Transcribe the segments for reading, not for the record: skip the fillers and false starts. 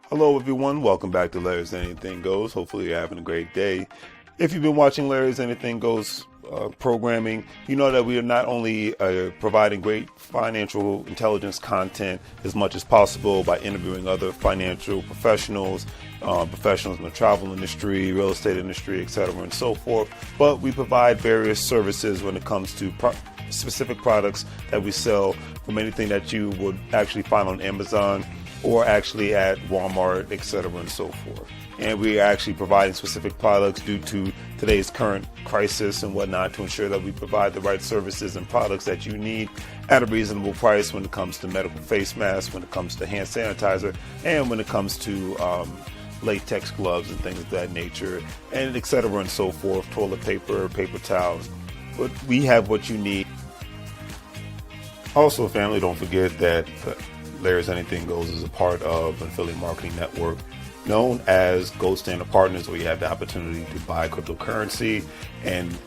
Hello everyone, welcome back to Larry's Anything Goes. Hopefully you're having a great day. If you've been watching Larry's Anything Goes programming, you know that we are not only providing great financial intelligence content as much as possible by interviewing other financial professionals, professionals in the travel industry, real estate industry, etc. and so forth, but we provide various services when it comes to specific products that we sell, from anything that you would actually find on Amazon or actually at Walmart, etc. and so forth. And we are actually providing specific products due to today's current crisis and whatnot to ensure that we provide the right services and products that you need at a reasonable price when it comes to medical face masks, when it comes to hand sanitizer, and when it comes to latex gloves and things of that nature, and etc. and so forth, toilet paper, paper towels. But we have what you need. Also, family, don't forget that Larry's Anything Goes is a part of an affiliate marketing network known as Gold Standard Partners, where you have the opportunity to buy cryptocurrency and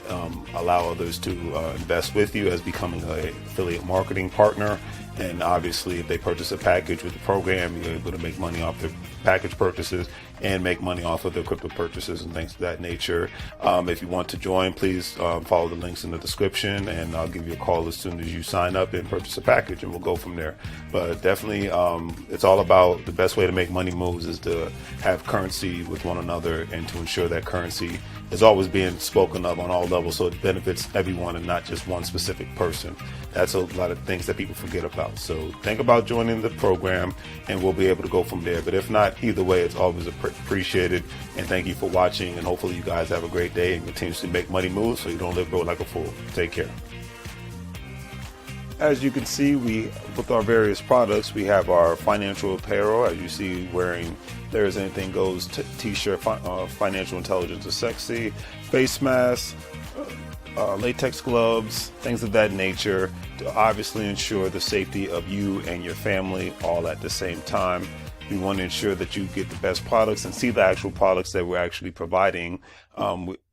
allow others to invest with you as becoming an affiliate marketing partner. And obviously, if they purchase a package with the program, you're able to make money off their package purchases and make money off of their crypto purchases and things of that nature. If you want to join, please follow the links in the description, and I'll give you a call as soon as you sign up and purchase a package, and we'll go from there. But definitely, it's all about the best way to make money moves is to have currency with one another and to ensure that currency is always being spoken of on all levels, so it benefits everyone and not just one specific person. That's a lot of things that people forget about. So think about joining the program and we'll be able to go from there. But if not, either way, it's always appreciated. And thank you for watching. And hopefully you guys have a great day and continuously make money moves so you don't live broke like a fool. Take care. As you can see, with our various products, we have our financial apparel, as you see, wearing There's Anything Goes t-shirt, financial intelligence is sexy, face masks, latex gloves, things of that nature, to obviously ensure the safety of you and your family all at the same time. We want to ensure that you get the best products and see the actual products that we're actually providing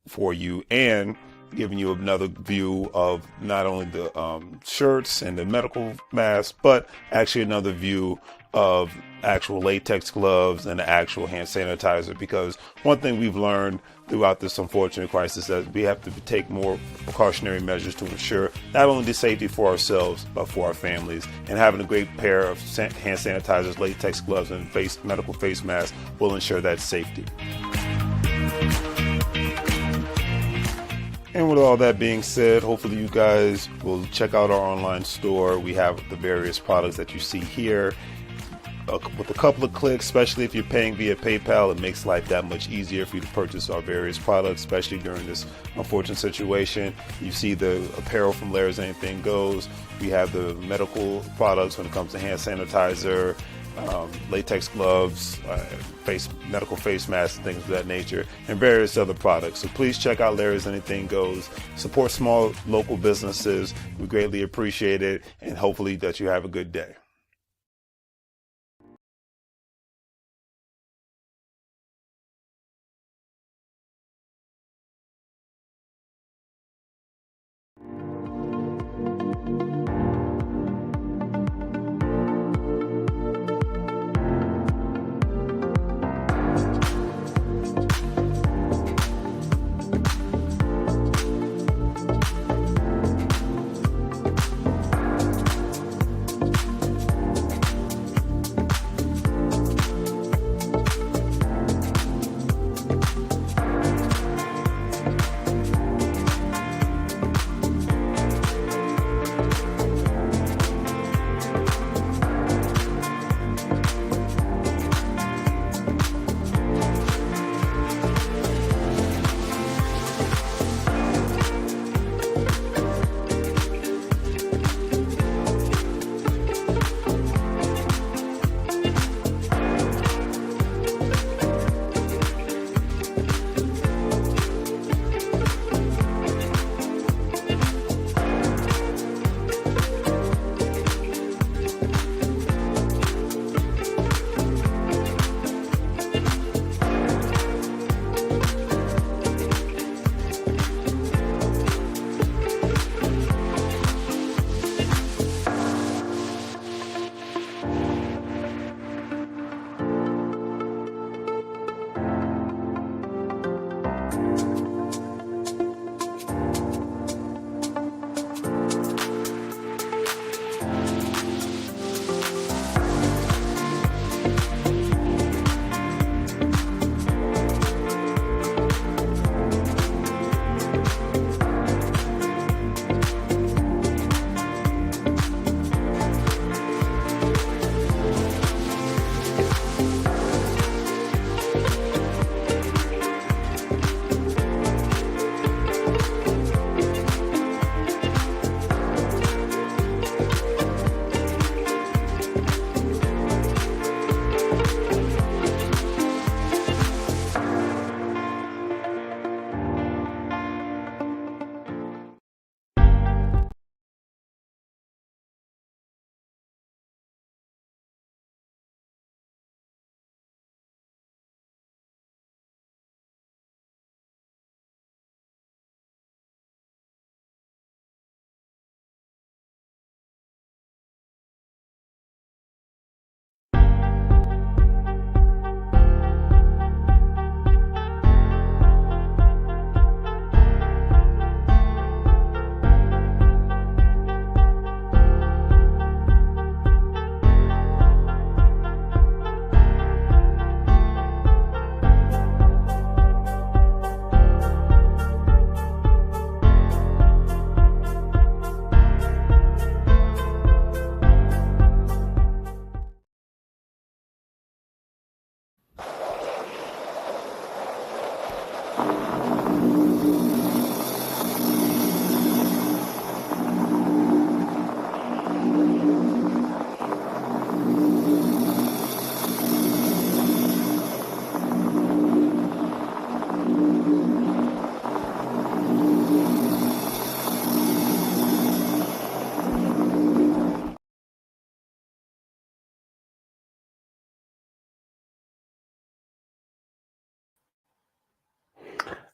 for you, and giving you another view of not only the shirts and the medical masks, but actually another view of actual latex gloves and the actual hand sanitizer. Because one thing we've learned throughout this unfortunate crisis is that we have to take more precautionary measures to ensure not only the safety for ourselves, but for our families. And having a great pair of hand sanitizers, latex gloves, and medical face masks will ensure that safety. And with all that being said, hopefully you guys will check out our online store. We have the various products that you see here. With a couple of clicks, especially if you're paying via PayPal, it makes life that much easier for you to purchase our various products, especially during this unfortunate situation. You see the apparel from Larry's Anything Goes. We have the medical products when it comes to hand sanitizer, latex gloves, medical face masks, and things of that nature, and various other products. So please check out Larry's Anything Goes. Support small local businesses. We greatly appreciate it, and hopefully that you have a good day.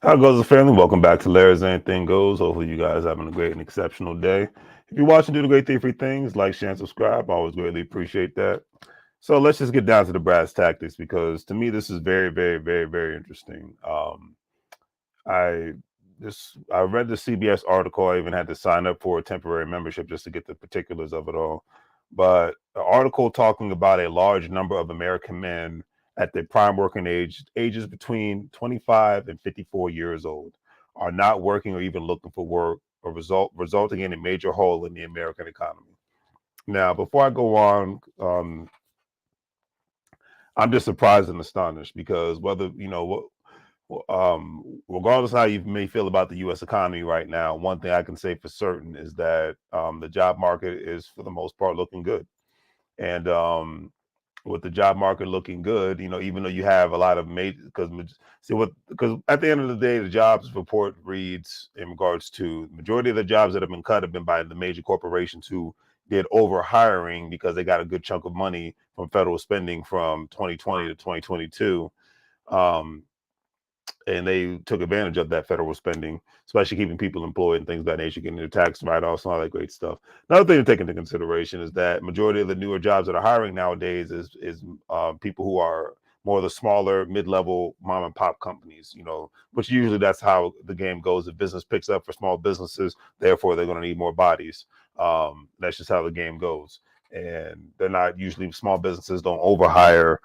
How goes the family? Welcome back to Larry's Anything Goes. Hopefully, you guys having a great and exceptional day. If you're watching, do the great thing, free things, like, share, and subscribe. I always greatly appreciate that. So let's just get down to the brass tactics because to me, this is very, very, very, very interesting. I I read the CBS article. I even had to sign up for a temporary membership just to get the particulars of it all. But the article talking about a large number of American men at their prime working ages between 25 and 54 years old, are not working or even looking for work, or resulting in a major hole in the American economy. Now, before I go on, I'm just surprised and astonished because whether regardless how you may feel about the U.S. economy right now, one thing I can say for certain is that the job market is, for the most part, looking good. And with the job market looking good, even though you have a lot of major, because at the end of the day, the jobs report reads in regards to the majority of the jobs that have been cut have been by the major corporations who did over hiring because they got a good chunk of money from federal spending from 2020 to 2022. Um, and they took advantage of that federal spending, especially keeping people employed and things of that nature, getting their tax write-offs and all that great stuff. Another thing to take into consideration is that majority of the newer jobs that are hiring nowadays is people who are more of the smaller, mid-level mom and pop companies, which usually that's how the game goes. If business picks up for small businesses, therefore they're going to need more bodies. That's just how the game goes. And they're not usually, small businesses don't overhire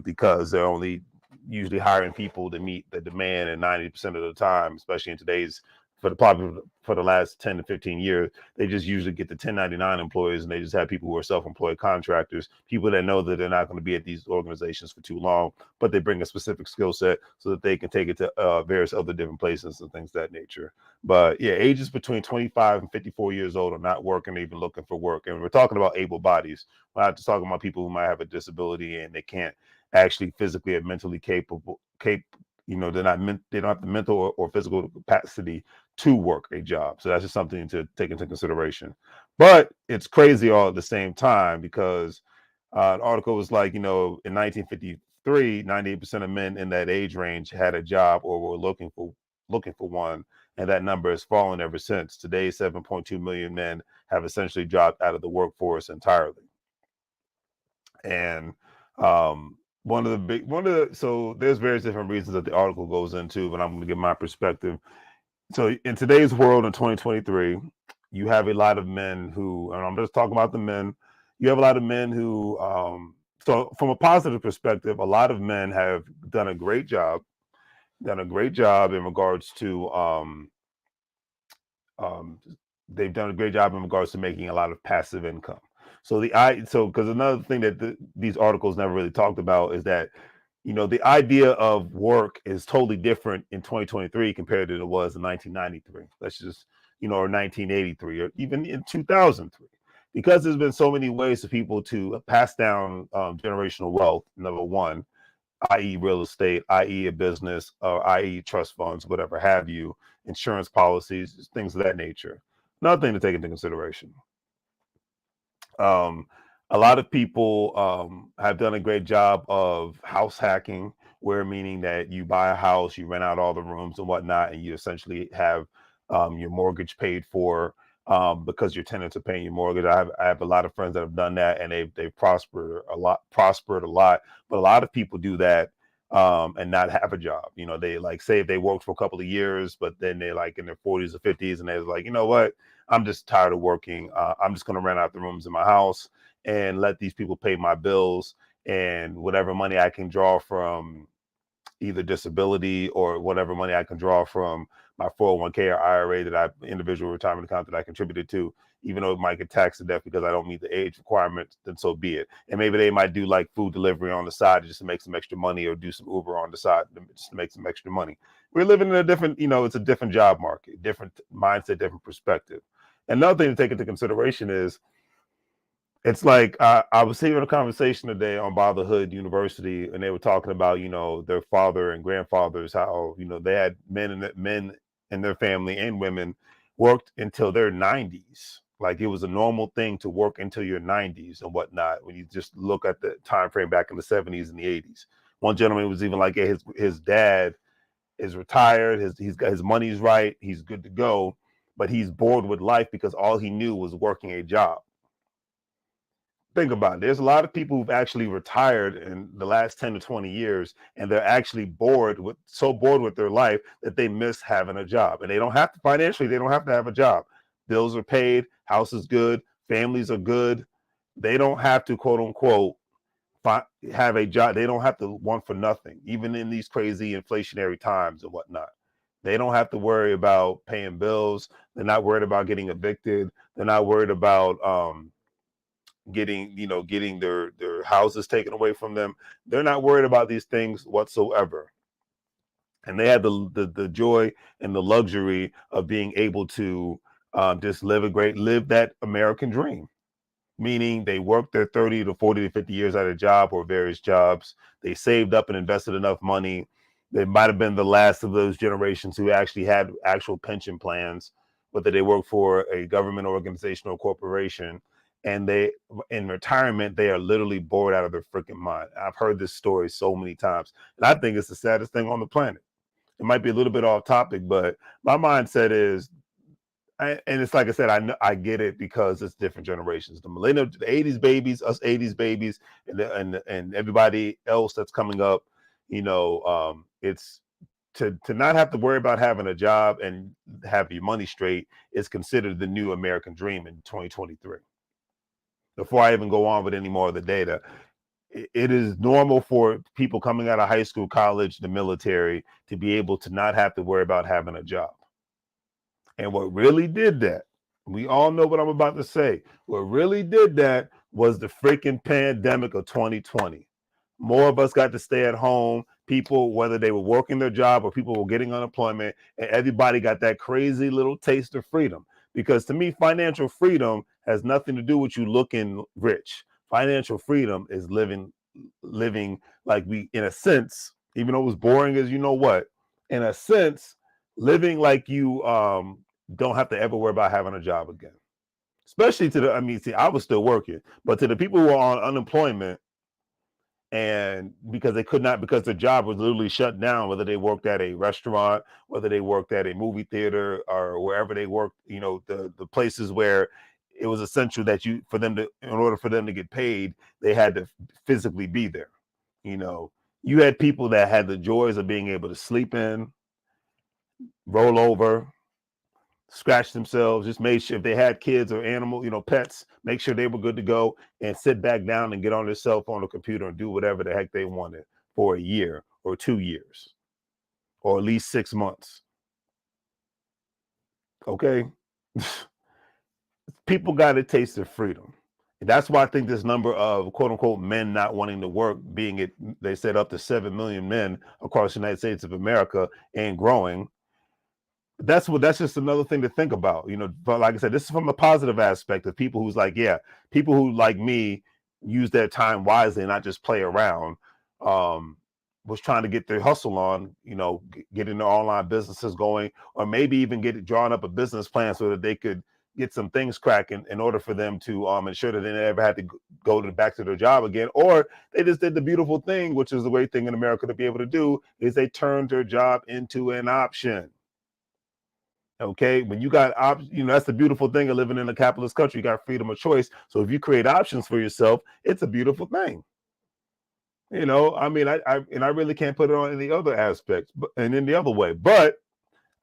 because they're only usually hiring people to meet the demand, and 90% of the time, especially in today's, for the last 10 to 15 years, they just usually get the 1099 employees, and they just have people who are self-employed contractors, people that know that they're not going to be at these organizations for too long, but they bring a specific skill set so that they can take it to various other different places and things of that nature. But yeah, ages between 25 and 54 years old are not working, even looking for work. And we're talking about able bodies. We're not just talking about people who might have a disability and they can't actually physically and mentally they don't have the mental or physical capacity to work a job. So that's just something to take into consideration. But it's crazy all at the same time because an article was like, in 1953, 98% of men in that age range had a job or were looking for one, and that number has fallen ever since. Today, 7.2 million men have essentially dropped out of the workforce entirely. And so there's various different reasons that the article goes into, but I'm going to give my perspective. So in today's world in 2023, you have a lot of men who, and I'm just talking about the men, you have a lot of men who, so from a positive perspective, a lot of men have done a great job in regards to, um, they've done a great job in regards to making a lot of passive income. So because another thing that these articles never really talked about is that the idea of work is totally different in 2023 compared to it was in 1993. Let's just, or 1983, or even in 2003, because there's been so many ways for people to pass down generational wealth. Number one, i.e., real estate, i.e., a business, or i.e., trust funds, whatever have you, insurance policies, things of that nature. Another thing to take into consideration. Um, a lot of people have done a great job of house hacking, where meaning that you buy a house, you rent out all the rooms and whatnot, and you essentially have your mortgage paid for because your tenants are paying your mortgage. I have a lot of friends that have done that, and they've prospered a lot. But a lot of people do that and not have a job. They like say if they worked for a couple of years, but then they're like in their 40s or 50s, and they're like, you know what? I'm just tired of working. I'm just going to rent out the rooms in my house and let these people pay my bills, and whatever money I can draw from either disability or whatever money I can draw from my 401k or IRA that individual retirement account that I contributed to, even though it might get taxed to death because I don't meet the age requirements, then so be it. And maybe they might do like food delivery on the side just to make some extra money, or do some Uber on the side just to make some extra money. We're living in a different, it's a different job market, different mindset, different perspective. Another thing to take into consideration is, it's like I was having a conversation today on Fatherhood University, and they were talking about, their father and grandfathers, how, they had men in their family and women worked until their 90s. Like it was a normal thing to work until your 90s and whatnot. When you just look at the time frame back in the 70s and the 80s, one gentleman was even like, yeah, his dad is retired, he's got his money's right, he's good to go, but he's bored with life because all he knew was working a job. Think about it. There's a lot of people who've actually retired in the last 10 to 20 years, and they're actually so bored with their life that they miss having a job. And they don't have to, financially, they don't have to have a job. Bills are paid, house is good, families are good. They don't have to, quote unquote, have a job. They don't have to want for nothing, even in these crazy inflationary times and whatnot. They don't have to worry about paying bills. They're not worried about getting evicted. They're not worried about getting their houses taken away from them. They're not worried about these things whatsoever, and they have the joy and the luxury of being able to just live that American dream. Meaning they worked their 30 to 40 to 50 years at a job or various jobs. They saved up and invested enough money. They might have been the last of those generations who actually had actual pension plans, whether they work for a government organization or corporation. And in retirement, they are literally bored out of their freaking mind. I've heard this story so many times, and I think it's the saddest thing on the planet. It might be a little bit off topic, but my mindset is, and it's like I said, I get it because it's different generations. The millennial, the 80s babies, us 80s babies, and everybody else that's coming up, it's to not have to worry about having a job and have your money straight is considered the new American dream in 2023. Before I even go on with any more of the data, it is normal for people coming out of high school, college, the military to be able to not have to worry about having a job. And what really did that, we all know what I'm about to say. What really did that was the freaking pandemic of 2020. More of us got to stay at home. People, whether they were working their job or people were getting unemployment, and everybody got that crazy little taste of freedom. Because to me, financial freedom has nothing to do with you looking rich. Financial freedom is living like in a sense, even though it was boring as in a sense, living like you don't have to ever worry about having a job again. Especially I was still working, but to the people who are on unemployment, and because they could not, because their job was literally shut down, whether they worked at a restaurant, whether they worked at a movie theater, or wherever they worked, the places where it was essential that in order for them to get paid, they had to physically be there. You had people that had the joys of being able to sleep in, roll over, scratch themselves, just made sure if they had kids or animal, pets, make sure they were good to go, and sit back down and get on their cell phone or computer and do whatever the heck they wanted for a year or 2 years or at least 6 months. Okay. People got a taste of freedom. And that's why I think this number of quote unquote men not wanting to work, they said up to 7 million men across the United States of America and growing. That's just another thing to think about, but like I said, this is from a positive aspect of people who's like, yeah, people who like me use their time wisely and not just play around, was trying to get their hustle on, getting their online businesses going, or maybe even drawing up a business plan so that they could get some things cracking in order for them to ensure that they never had to go back to their job again. Or they just did the beautiful thing, which is the great thing in America to be able to do, is they turned their job into an option. Okay, when you got that's the beautiful thing of living in a capitalist country. You got freedom of choice. So if you create options for yourself, it's a beautiful thing. I really can't put it on any other aspects, and in the other way. But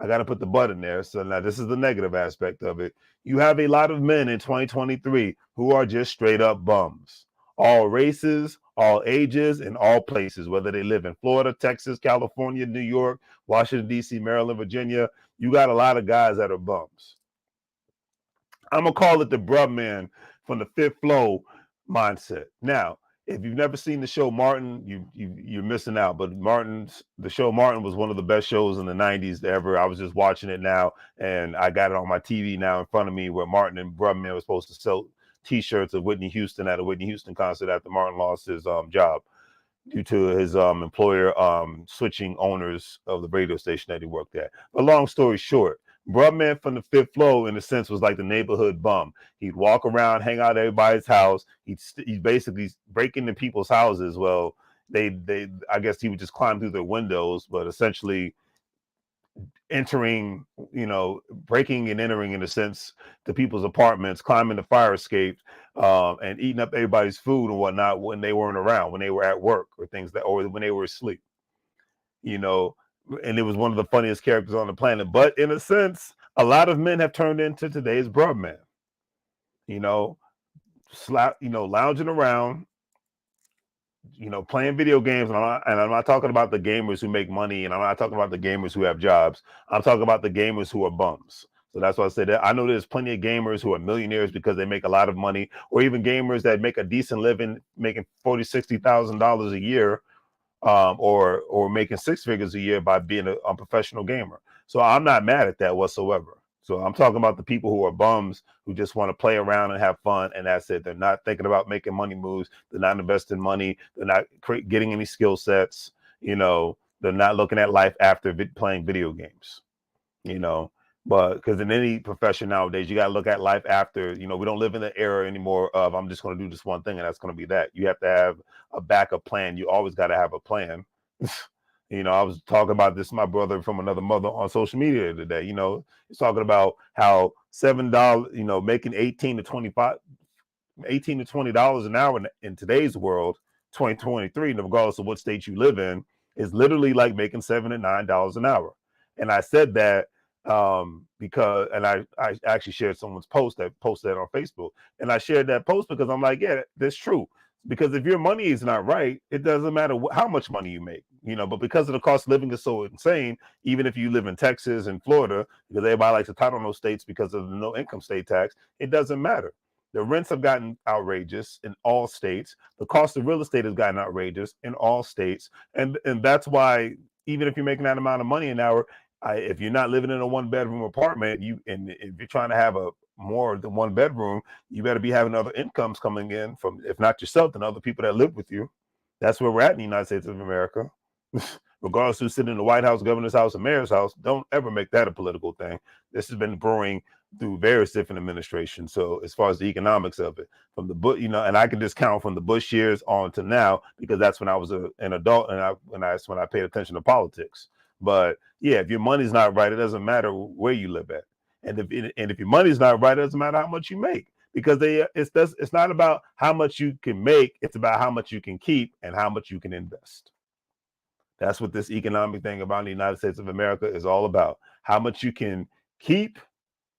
I got to put the but in there. So now this is the negative aspect of it. You have a lot of men in 2023 who are just straight up bums. all races, all ages, and all places, whether they live in Florida, Texas, California, New York, Washington, D.C., Maryland, Virginia. You got a lot of guys that are bums. I'm going to call it the bruh man from the fifth flow mindset. Now, if you've never seen the show Martin, you're missing out. But the show Martin was one of the best shows in the 90s ever. I was just watching it now, and I got it on my TV now in front of me, where Martin and Brubman were supposed to sell T-shirts of Whitney Houston at a Whitney Houston concert after Martin lost his job due to his employer switching owners of the radio station that he worked at. But long story short, Brubman from the fifth floor, in a sense, was like the neighborhood bum. He'd walk around, hang out at everybody's house. He'd basically break into people's houses. Well, I guess he would just climb through their windows, but essentially entering, breaking and entering, in a sense, to people's apartments, climbing the fire escape, and eating up everybody's food and whatnot when they weren't around, when they were at work or when they were asleep. And it was one of the funniest characters on the planet. But in a sense, a lot of men have turned into today's Brubman. Lounging around, playing video games. And I'm not talking about the gamers who make money, and I'm not talking about the gamers who have jobs. I'm talking about the gamers who are bums. So that's why I said that. I know there's plenty of gamers who are millionaires because they make a lot of money, or even gamers that make a decent living, making $40,000, $60,000 a year, or making six figures a year by being a professional gamer. So I'm not mad at that whatsoever. So I'm talking about the people who are bums, who just want to play around and have fun, and that's it. They're not thinking about making money moves. They're not investing money. They're not getting any skill sets. They're not looking at life after playing video games. But because in any profession nowadays, you got to look at life after. We don't live in the era anymore of I'm just going to do this one thing and that's going to be that. You have to have a backup plan. You always got to have a plan. I was talking about this to my brother from another mother on social media today. He's talking about how $7, making 18 to $20 an hour in today's world, 2023, regardless of what state you live in, is literally like making $7 to $9 an hour. And I said that because, and I actually shared someone's post that posted that on Facebook, and I shared that post because I'm like, yeah, that's true. Because if your money is not right, it doesn't matter how much money you make, but because of the cost of living is so insane, even if you live in Texas and Florida, because everybody likes to title those states because of the no income state tax, it doesn't matter. The rents have gotten outrageous in all states. The cost of real estate has gotten outrageous in all states. And that's why, even if you're making that amount of money an hour, if you're not living in a one-bedroom apartment, and if you're trying to have a more than one bedroom, you better be having other incomes coming in from, if not yourself, then other people that live with you. That's where we're at in the United States of America. Regardless who's sitting in the White House, governor's house, and mayor's house, don't ever make that a political thing. This has been brewing through various different administrations. So as far as the economics of it, from the Bush, and I can just count from the Bush years on to now, because that's when I was an adult, and that's when I paid attention to politics. But yeah, if your money's not right, it doesn't matter where you live at. And if your money's not right, it doesn't matter how much you make, because it's not about how much you can make. It's about how much you can keep and how much you can invest. That's what this economic thing about the United States of America is all about. How much you can keep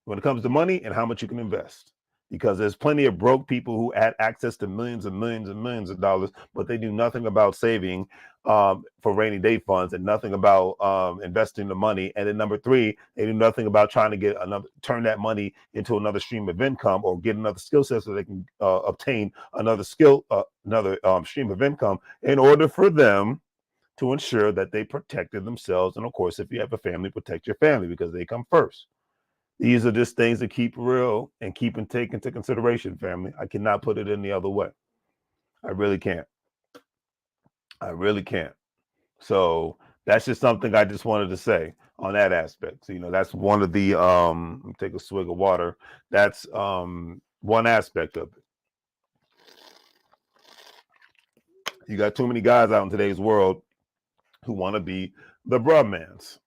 when it comes to money and how much you can invest. Because there's plenty of broke people who had access to millions and millions and millions of dollars, but they do nothing about saving for rainy day funds, and nothing about investing the money. And then number three, they do nothing about trying to turn that money into another stream of income, or get another skill set so they can obtain another stream of income in order for them to ensure that they protected themselves. And of course, if you have a family, protect your family, because they come first. These are just things to keep real and take into consideration, family. I cannot put it any other way. I really can't. I really can't. So that's just something I just wanted to say on that aspect. So, that's one of the take a swig of water. That's one aspect of it. You got too many guys out in today's world who want to be the Brubmans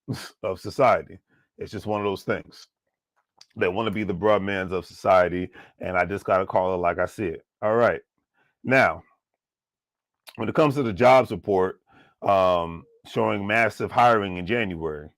of society. It's just one of those things. They want to be the Brubmans of society, and I just got to call it like I see it. All right. Now, when it comes to the jobs report showing massive hiring in January,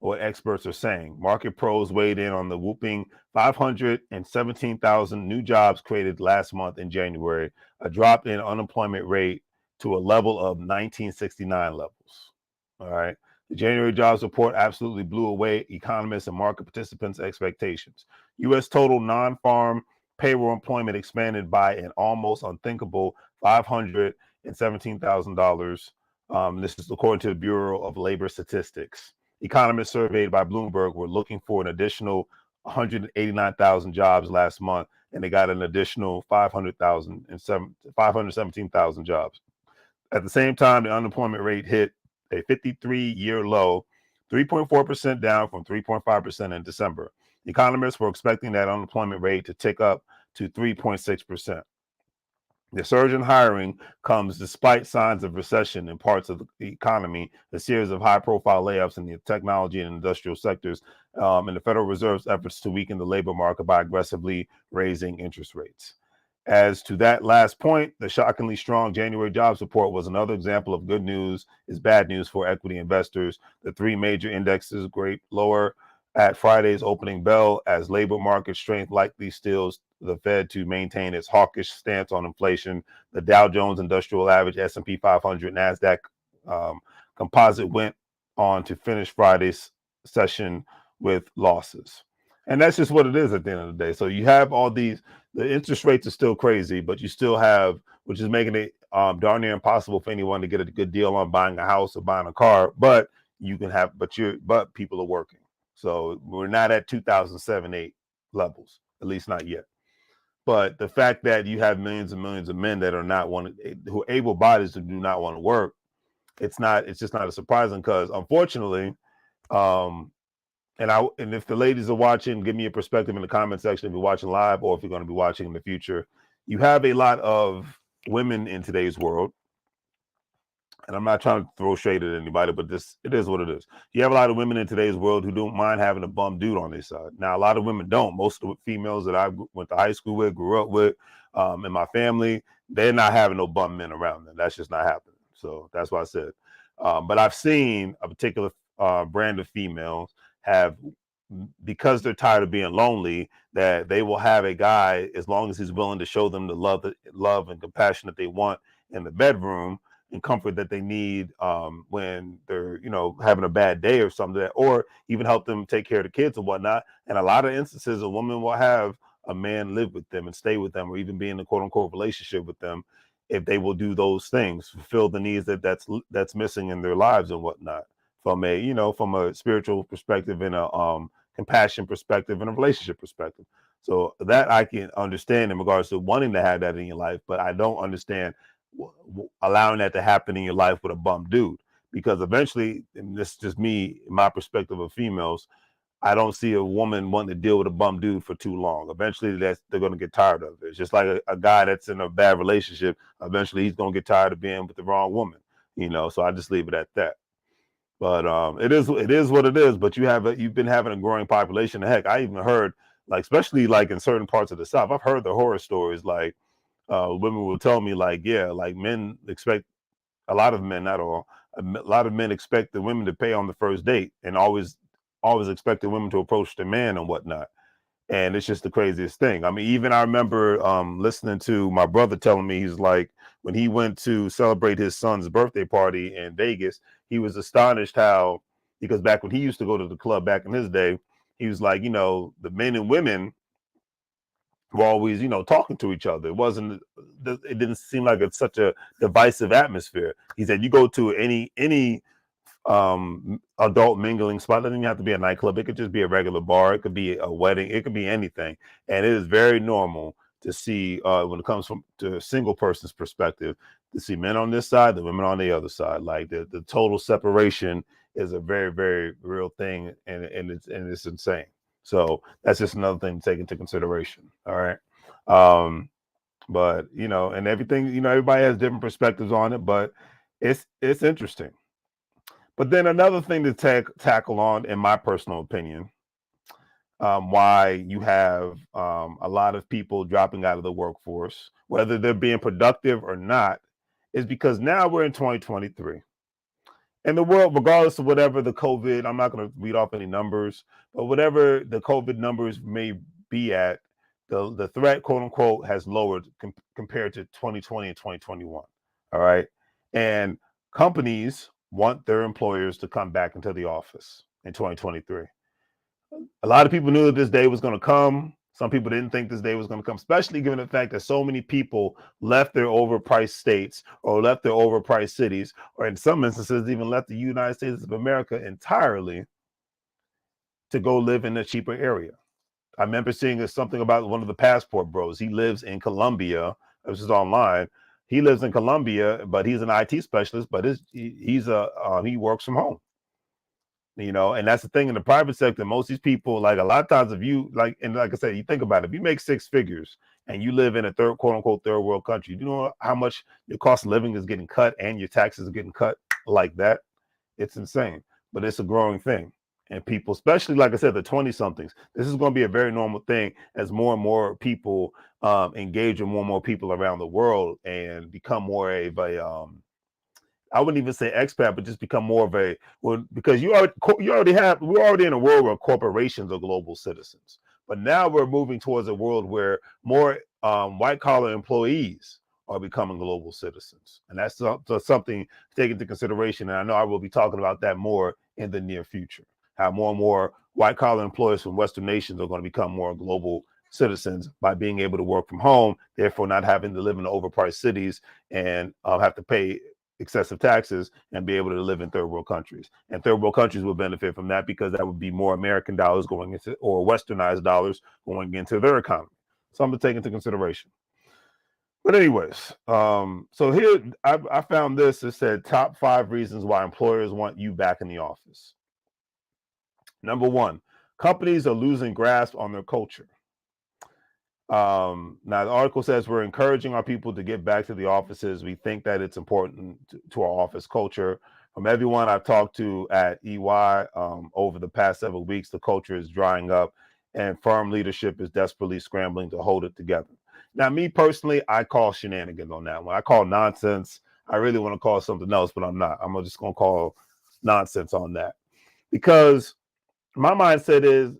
what experts are saying. Market pros weighed in on the whooping 517,000 new jobs created last month in January, a drop in unemployment rate to a level of 1969 levels. All right. The January jobs report absolutely blew away economists and market participants' expectations. U.S. total non-farm payroll employment expanded by an almost unthinkable $517,000. This is according to the Bureau of Labor Statistics. Economists surveyed by Bloomberg were looking for an additional 189,000 jobs last month, and they got an additional 517,000 jobs. At the same time, the unemployment rate hit a 53-year low, 3.4% down from 3.5% in December. Economists were expecting that unemployment rate to tick up to 3.6%. The surge in hiring comes despite signs of recession in parts of the economy, a series of high-profile layoffs in the technology and industrial sectors, and the Federal Reserve's efforts to weaken the labor market by aggressively raising interest rates. As to that last point, the shockingly strong January jobs report was another example of good news is bad news for equity investors. The three major indexes scraped lower at Friday's opening bell as labor market strength likely steals the Fed to maintain its hawkish stance on inflation. The Dow Jones Industrial Average, S&P 500, NASDAQ composite went on to finish Friday's session with losses. And that's just what it is at the end of the day. So you have all these, the interest rates are still crazy, but you still have, which is making it darn near impossible for anyone to get a good deal on buying a house or buying a car. But you can have, but people are working. So we're not at 2007-8 levels, at least not yet. But the fact that you have millions and millions of men that are not who are able bodies who do not want to work, it's just not a surprising because unfortunately, and if the ladies are watching, give me a perspective in the comment section if you're watching live or if you're going to be watching in the future. You have a lot of women in today's world, and I'm not trying to throw shade at anybody, but it is what it is. You have a lot of women in today's world who don't mind having a bum dude on their side. Now, a lot of women don't. Most of the females that I went to high school with, grew up with, in my family, they're not having no bum men around them. That's just not happening. So that's why I said. But I've seen a particular brand of females have, because they're tired of being lonely, that they will have a guy as long as he's willing to show them the love and compassion that they want in the bedroom and comfort that they need when they're, having a bad day or something, or even help them take care of the kids and whatnot. And a lot of instances, a woman will have a man live with them and stay with them, or even be in a quote unquote relationship with them, if they will do those things, fulfill the needs that's missing in their lives and whatnot, from a spiritual perspective and a compassion perspective and a relationship perspective. So that I can understand in regards to wanting to have that in your life, but I don't understand allowing that to happen in your life with a bum dude, because eventually, and this is just me, my perspective of females, I don't see a woman wanting to deal with a bum dude for too long. Eventually they're going to get tired of it. It's just like a guy that's in a bad relationship. Eventually he's going to get tired of being with the wrong woman, so I just leave it at that. But it is what it is. But you've been having a growing population. Heck, I even heard, like, especially like in certain parts of the South, I've heard the horror stories, like women will tell me, like, yeah, like men expect, a lot of men, not all, a lot of men expect the women to pay on the first date, and always expect the women to approach the man and whatnot. And it's just the craziest thing. I mean, even I remember listening to my brother telling me, he's like, when he went to celebrate his son's birthday party in Vegas, he was astonished how, because back when he used to go to the club back in his day, he was like, the men and women were always, talking to each other. It didn't seem like it's such a divisive atmosphere. He said, you go to any adult mingling spot, it doesn't even have to be a nightclub. It could just be a regular bar. It could be a wedding. It could be anything. And it is very normal to see, when it comes to a single person's perspective, to see men on this side, the women on the other side. Like the total separation is a very, very real thing, and it's insane. So that's just another thing to take into consideration. All right. But and everything, everybody has different perspectives on it, but it's interesting. But then another thing to tackle on, in my personal opinion, why you have a lot of people dropping out of the workforce, whether they're being productive or not, is because now we're in 2023. in the world, regardless of whatever the COVID, I'm not going to read off any numbers, but whatever the COVID numbers may be at, the threat, quote unquote, has lowered compared to 2020 and 2021. All right. And companies want their employers to come back into the office in 2023. A lot of people knew that this day was going to come. Some people didn't think this day was going to come, especially given the fact that so many people left their overpriced states or left their overpriced cities, or in some instances, even left the United States of America entirely to go live in a cheaper area. I remember seeing something about one of the passport bros. He lives in Colombia. This is online. He lives in Colombia, but he's an IT specialist, but he works from home. And that's the thing in the private sector. Most of these people, like a lot of times, if you and like I said, you think about it, if you make six figures and you live in a third, quote unquote, third world country, do you know how much your cost of living is getting cut and your taxes are getting cut like that? It's insane, but it's a growing thing. And people, especially like I said, the 20 somethings, this is going to be a very normal thing as more and more people engage with more and more people around the world and become more of a I wouldn't even say expat, but just become more of because we're already in a world where corporations are global citizens, but now we're moving towards a world where more white collar employees are becoming global citizens, and that's something to take into consideration. And I know I will be talking about that more in the near future. How more and more white collar employees from Western nations are going to become more global citizens by being able to work from home, therefore not having to live in overpriced cities and have to pay excessive taxes and be able to live in third world countries. And third world countries will benefit from that because that would be more American dollars going into, or westernized dollars going into their economy. So I'm going to take into consideration. But anyways, so here I found this. It said top 5 reasons why employers want you back in the office. Number 1, companies are losing grasp on their culture. Now the article says we're encouraging our people to get back to the offices. We think that it's important to our office culture. From everyone I've talked to at EY over the past several weeks, the culture is drying up and firm leadership is desperately scrambling to hold it together. Now, me personally, I call shenanigans on that one. I call nonsense. I really want to call something else, but I'm not. I'm just going to call nonsense on that because my mindset is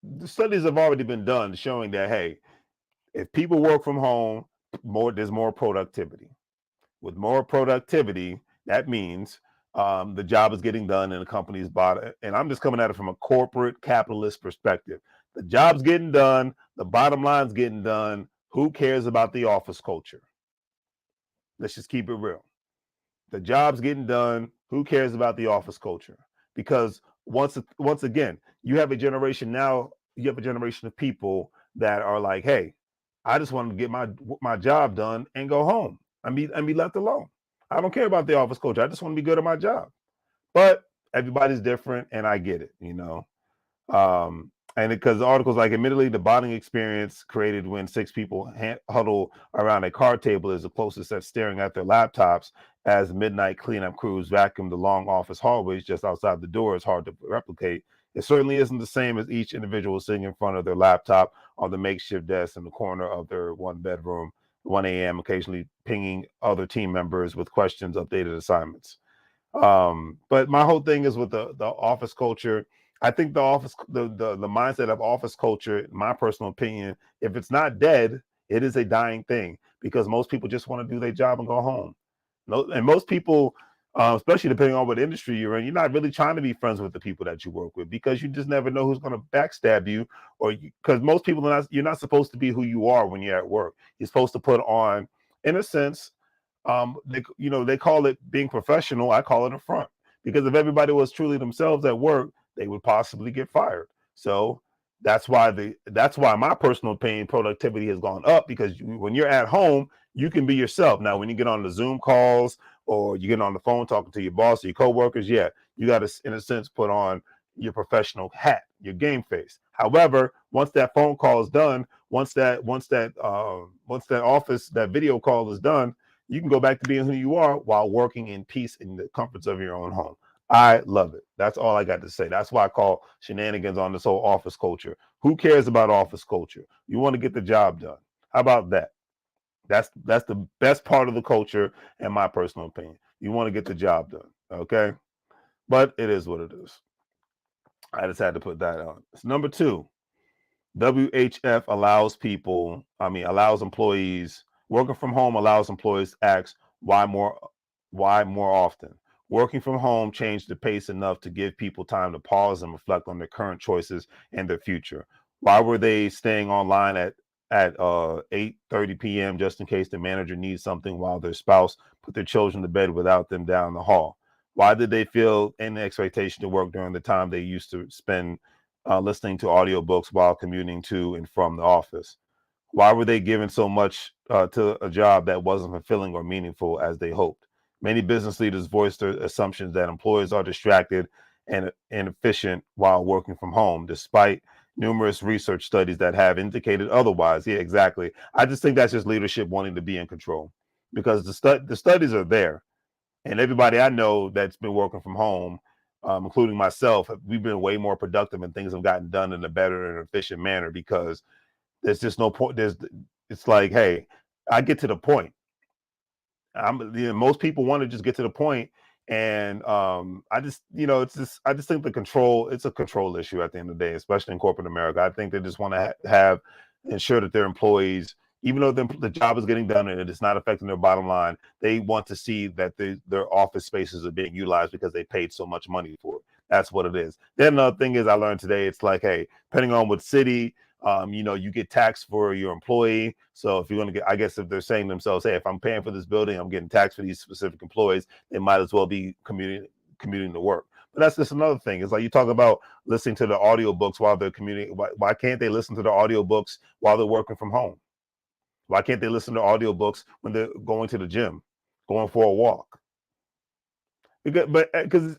the studies have already been done showing that, hey, if people work from home, there's more productivity. With more productivity, that means the job is getting done and the company's bottom. And I'm just coming at it from a corporate capitalist perspective. The job's getting done, the bottom line's getting done. Who cares about the office culture? Let's just keep it real. The job's getting done. Who cares about the office culture? Because once again, you have a generation now. You have a generation of people that are like, hey, I just want to get my job done and go home and be left alone. I don't care about the office culture. I just want to be good at my job. But everybody's different, and I get it. And because the article's like, admittedly, the bonding experience created when 6 people huddle around a card table is the closest that's staring at their laptops as midnight cleanup crews vacuum the long office hallways just outside the door is hard to replicate. It certainly isn't the same as each individual sitting in front of their laptop on the makeshift desk in the corner of their one bedroom, 1 a.m., occasionally pinging other team members with questions, updated assignments. But my whole thing is with the office culture. I think the mindset of office culture, in my personal opinion, if it's not dead, it is a dying thing because most people just want to do their job and go home. And most people, especially depending on what industry you're in, you're not really trying to be friends with the people that you work with because you just never know who's going to backstab you, or because most people you're not supposed to be who you are when you're at work. You're supposed to put on, in a sense, they call it being professional. I call it a front because if everybody was truly themselves at work, they would possibly get fired. So that's why my personal opinion, productivity has gone up because when you're at home, you can be yourself. Now, when you get on the Zoom calls or you get on the phone talking to your boss or your coworkers, yeah, you got to, in a sense, put on your professional hat, your game face. However, once that phone call is done, once that video call is done, you can go back to being who you are while working in peace in the comforts of your own home. I love it. That's all I got to say. That's why I call shenanigans on this whole office culture. Who cares about office culture? You want to get the job done. How about that? That's the best part of the culture, in my personal opinion. You want to get the job done. Okay. but it is what it is. I just had to put that on. It's number two. WHF allows employees working from home allows employees to ask why more why more often. Working from home changed the pace enough to give people time to pause and reflect on their current choices and their future. Why were they staying online at 8:30 p.m. just in case the manager needs something while their spouse put their children to bed without them down the hall? Why did they feel any expectation to work during the time they used to spend listening to audiobooks while commuting to and from the office? Why were they given so much to a job that wasn't fulfilling or meaningful as they hoped? Many business leaders voiced their assumptions that employees are distracted and inefficient while working from home, despite numerous research studies that have indicated otherwise. Yeah, exactly. I just think that's just leadership wanting to be in control because the studies are there, and everybody I know that's been working from home, including myself, we've been way more productive and things have gotten done in a better and efficient manner because there's just no point. It's like, hey, I get to the point. Most people want to just get to the point, and I just, I just think it's a control issue at the end of the day, especially in corporate America. I think they just want to have ensure that their employees, even though the job is getting done and it's not affecting their bottom line, they want to see that their office spaces are being utilized because they paid so much money for it. That's what it is. Then another thing is I learned today, it's like, hey, depending on what city, you get taxed for your employee. So if you're going to get, I guess if they're saying to themselves, hey, if I'm paying for this building, I'm getting taxed for these specific employees, they might as well be commuting to work. But that's just another thing. It's like you talk about listening to the audiobooks while they're commuting. Why can't they listen to the audiobooks while they're working from home? Why can't they listen to audiobooks when they're going to the gym, going for a walk? Because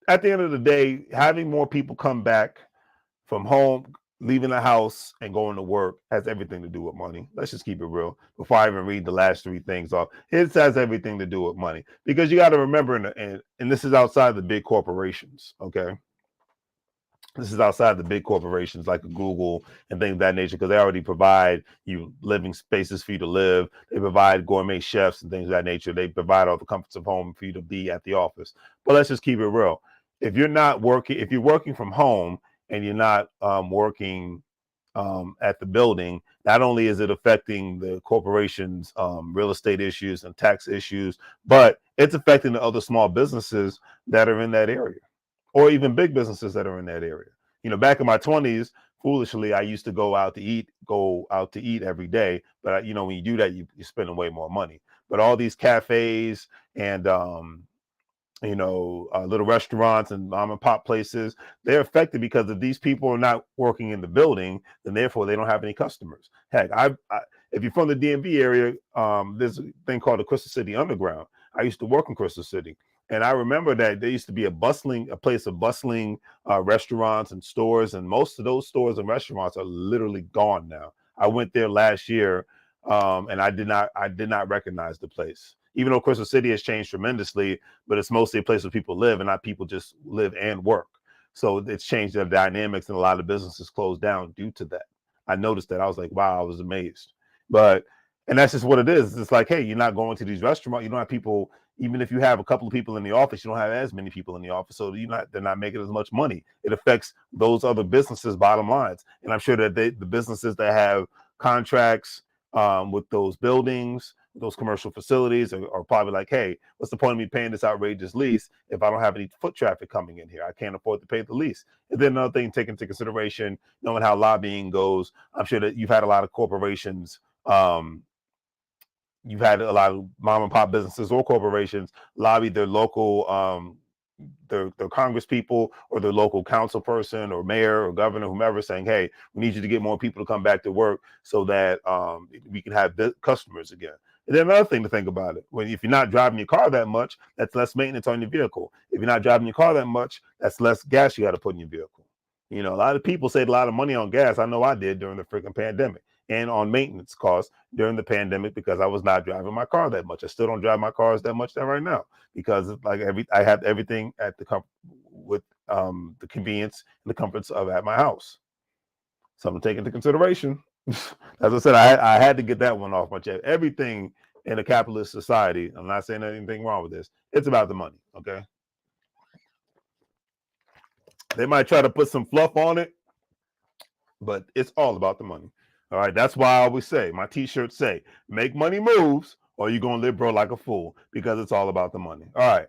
at the end of the day, having more people come back from home, leaving the house and going to work has everything to do with money. Let's just keep it real. Before I even read the last three things off, it has everything to do with money because you got to remember, and this is outside the big corporations. Okay, this is outside the big corporations like Google and things of that nature because they already provide you living spaces for you to live. They provide gourmet chefs and things of that nature. They provide all the comforts of home for you to be at the office. But let's just keep it real. If you're working from home and you're not working at the building, not only is it affecting the corporation's real estate issues and tax issues, but it's affecting the other small businesses that are in that area or even big businesses that are in that area. Back in my 20s, foolishly, I used to go out to eat every day. But, when you do that, you're spending way more money. But all these cafes and little restaurants and mom and pop places, they're affected because if these people are not working in the building, then therefore they don't have any customers. Heck, if you're from the DMV area, there's a thing called the Crystal City Underground. I used to work in Crystal City. And I remember that there used to be a place of bustling restaurants and stores, and most of those stores and restaurants are literally gone now. I went there last year, and I did not recognize the place. Even though Crystal City has changed tremendously, but it's mostly a place where people live and not people just live and work. So it's changed their dynamics, and a lot of businesses closed down due to that. I noticed that. I was like, wow, I was amazed. But and that's just what it is. It's like, hey, you're not going to these restaurants. You don't have people. Even if you have a couple of people in the office, you don't have as many people in the office, so they're not making as much money. It affects those other businesses' bottom lines, and I'm sure that the businesses that have contracts with those buildings, those commercial facilities are probably like, hey, what's the point of me paying this outrageous lease if I don't have any foot traffic coming in here? I can't afford to pay the lease. And then another thing, take into consideration, knowing how lobbying goes, I'm sure that you've had a lot of corporations, you've had a lot of mom and pop businesses or corporations lobby their local their congress people or their local council person or mayor or governor, whomever, saying, hey, we need you to get more people to come back to work so that we can have customers again. And then another thing to think about it, if you're not driving your car that much, that's less maintenance on your vehicle. If you're not driving your car that much, that's less gas you got to put in your vehicle. A lot of people saved a lot of money on gas. I know I did during the freaking pandemic, and on maintenance costs during the pandemic because I was not driving my car that much. I still don't drive my cars that much right now because I have everything at with the convenience and the comforts of at my house. Something to take into consideration. As I said, I had to get that one off my chest. Everything in a capitalist society, I'm not saying anything wrong with this. It's about the money. Okay. They might try to put some fluff on it, but it's all about the money. All right. That's why I always say, my t-shirts say, make money moves or you're going to live bro like a fool, because it's all about the money. All right.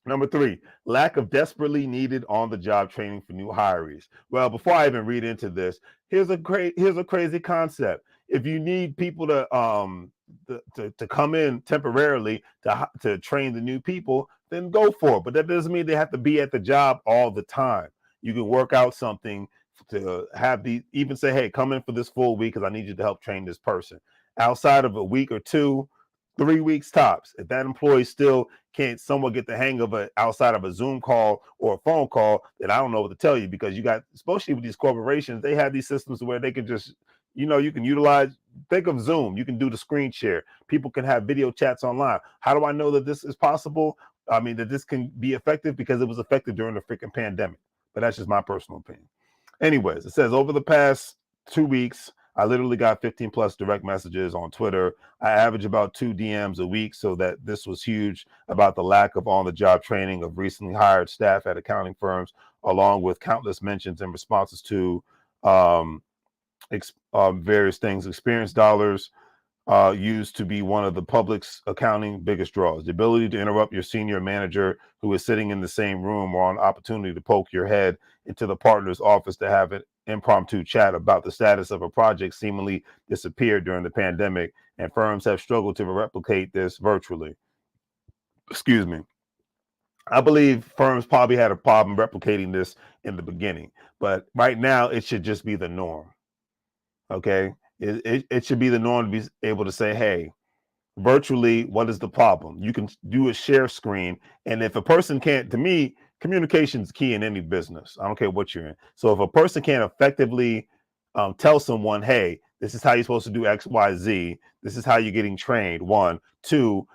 Number 3, lack of desperately needed on-the-job training for new hirees. Well, before I even read into this, here's a crazy concept. If you need people to come in temporarily to train the new people, then go for it. But that doesn't mean they have to be at the job all the time. You can work out something to have even say, hey, come in for this full week because I need you to help train this person. Outside of a week or 2, 3 weeks tops, if that employee still can't somewhat get the hang of it outside of a Zoom call or a phone call, then I don't know what to tell you, because you got, especially with these corporations, they have these systems where they can just, you can utilize, think of Zoom, you can do the screen share. People can have video chats online. How do I know that this is possible? I mean, that this can be effective because it was effective during the freaking pandemic. But that's just my personal opinion. Anyways, it says over the past 2 weeks, I literally got 15 plus direct messages on Twitter. I average about 2 DMs a week, so that this was huge about the lack of on-the-job training of recently hired staff at accounting firms, along with countless mentions and responses to various things. Experience dollars used to be one of the public's accounting biggest draws. The ability to interrupt your senior manager who is sitting in the same room, or an opportunity to poke your head into the partner's office to have an impromptu chat about the status of a project seemingly disappeared during the pandemic, and firms have struggled to replicate this virtually. Excuse me. I believe firms probably had a problem replicating this in the beginning, but right now it should just be the norm. Okay. It should be the norm to be able to say, hey, virtually, what is the problem? You can do a share screen. And if a person can't, to me, communication is key in any business. I don't care what you're in. So if a person can't effectively tell someone, hey, this is how you're supposed to do X, Y, Z. This is how you're getting trained. 1, 2,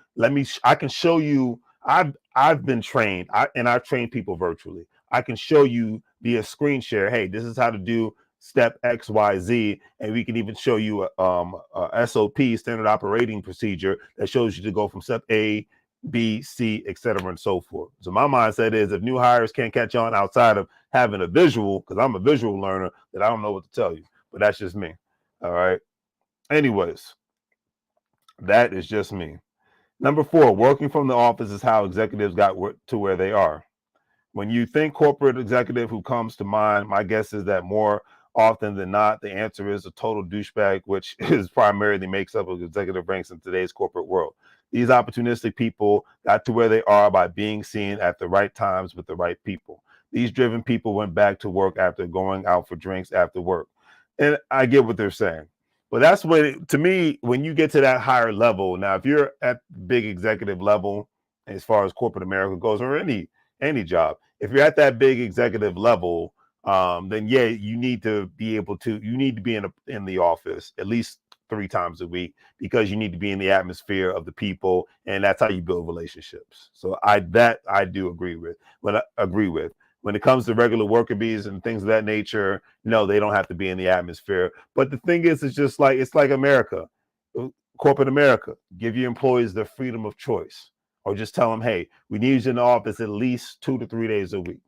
I can show you. I've been trained, and I've trained people virtually. I can show you via screen share. Hey, this is how to do step X, Y, Z, and we can even show you a SOP, standard operating procedure, that shows you to go from step A, B, C, etc., and so forth. So my mindset is, if new hires can't catch on outside of having a visual, because I'm a visual learner, that I don't know what to tell you. But that's just me. All right. Anyways, that is just me. Number 4, working from the office is how executives got to where they are. When you think corporate executive, who comes to mind? My guess is that more often than not, the answer is a total douchebag, which is primarily makes up of executive ranks in today's corporate world. These opportunistic people got to where they are by being seen at the right times with the right people. These driven people went back to work after going out for drinks after work. And I get what they're saying. But that's what, to me, when you get to that higher level, now, if you're at big executive level, as far as corporate America goes, or any job, if you're at that big executive level, then yeah, you need to be in the office at least 3 times a week, because you need to be in the atmosphere of the people, and that's how you build relationships. So I do agree with. When it comes to regular worker bees and things of that nature, no, they don't have to be in the atmosphere. But the thing is, it's like America, corporate America. Give your employees the freedom of choice, or just tell them, hey, we need you in the office at least 2 to 3 days a week.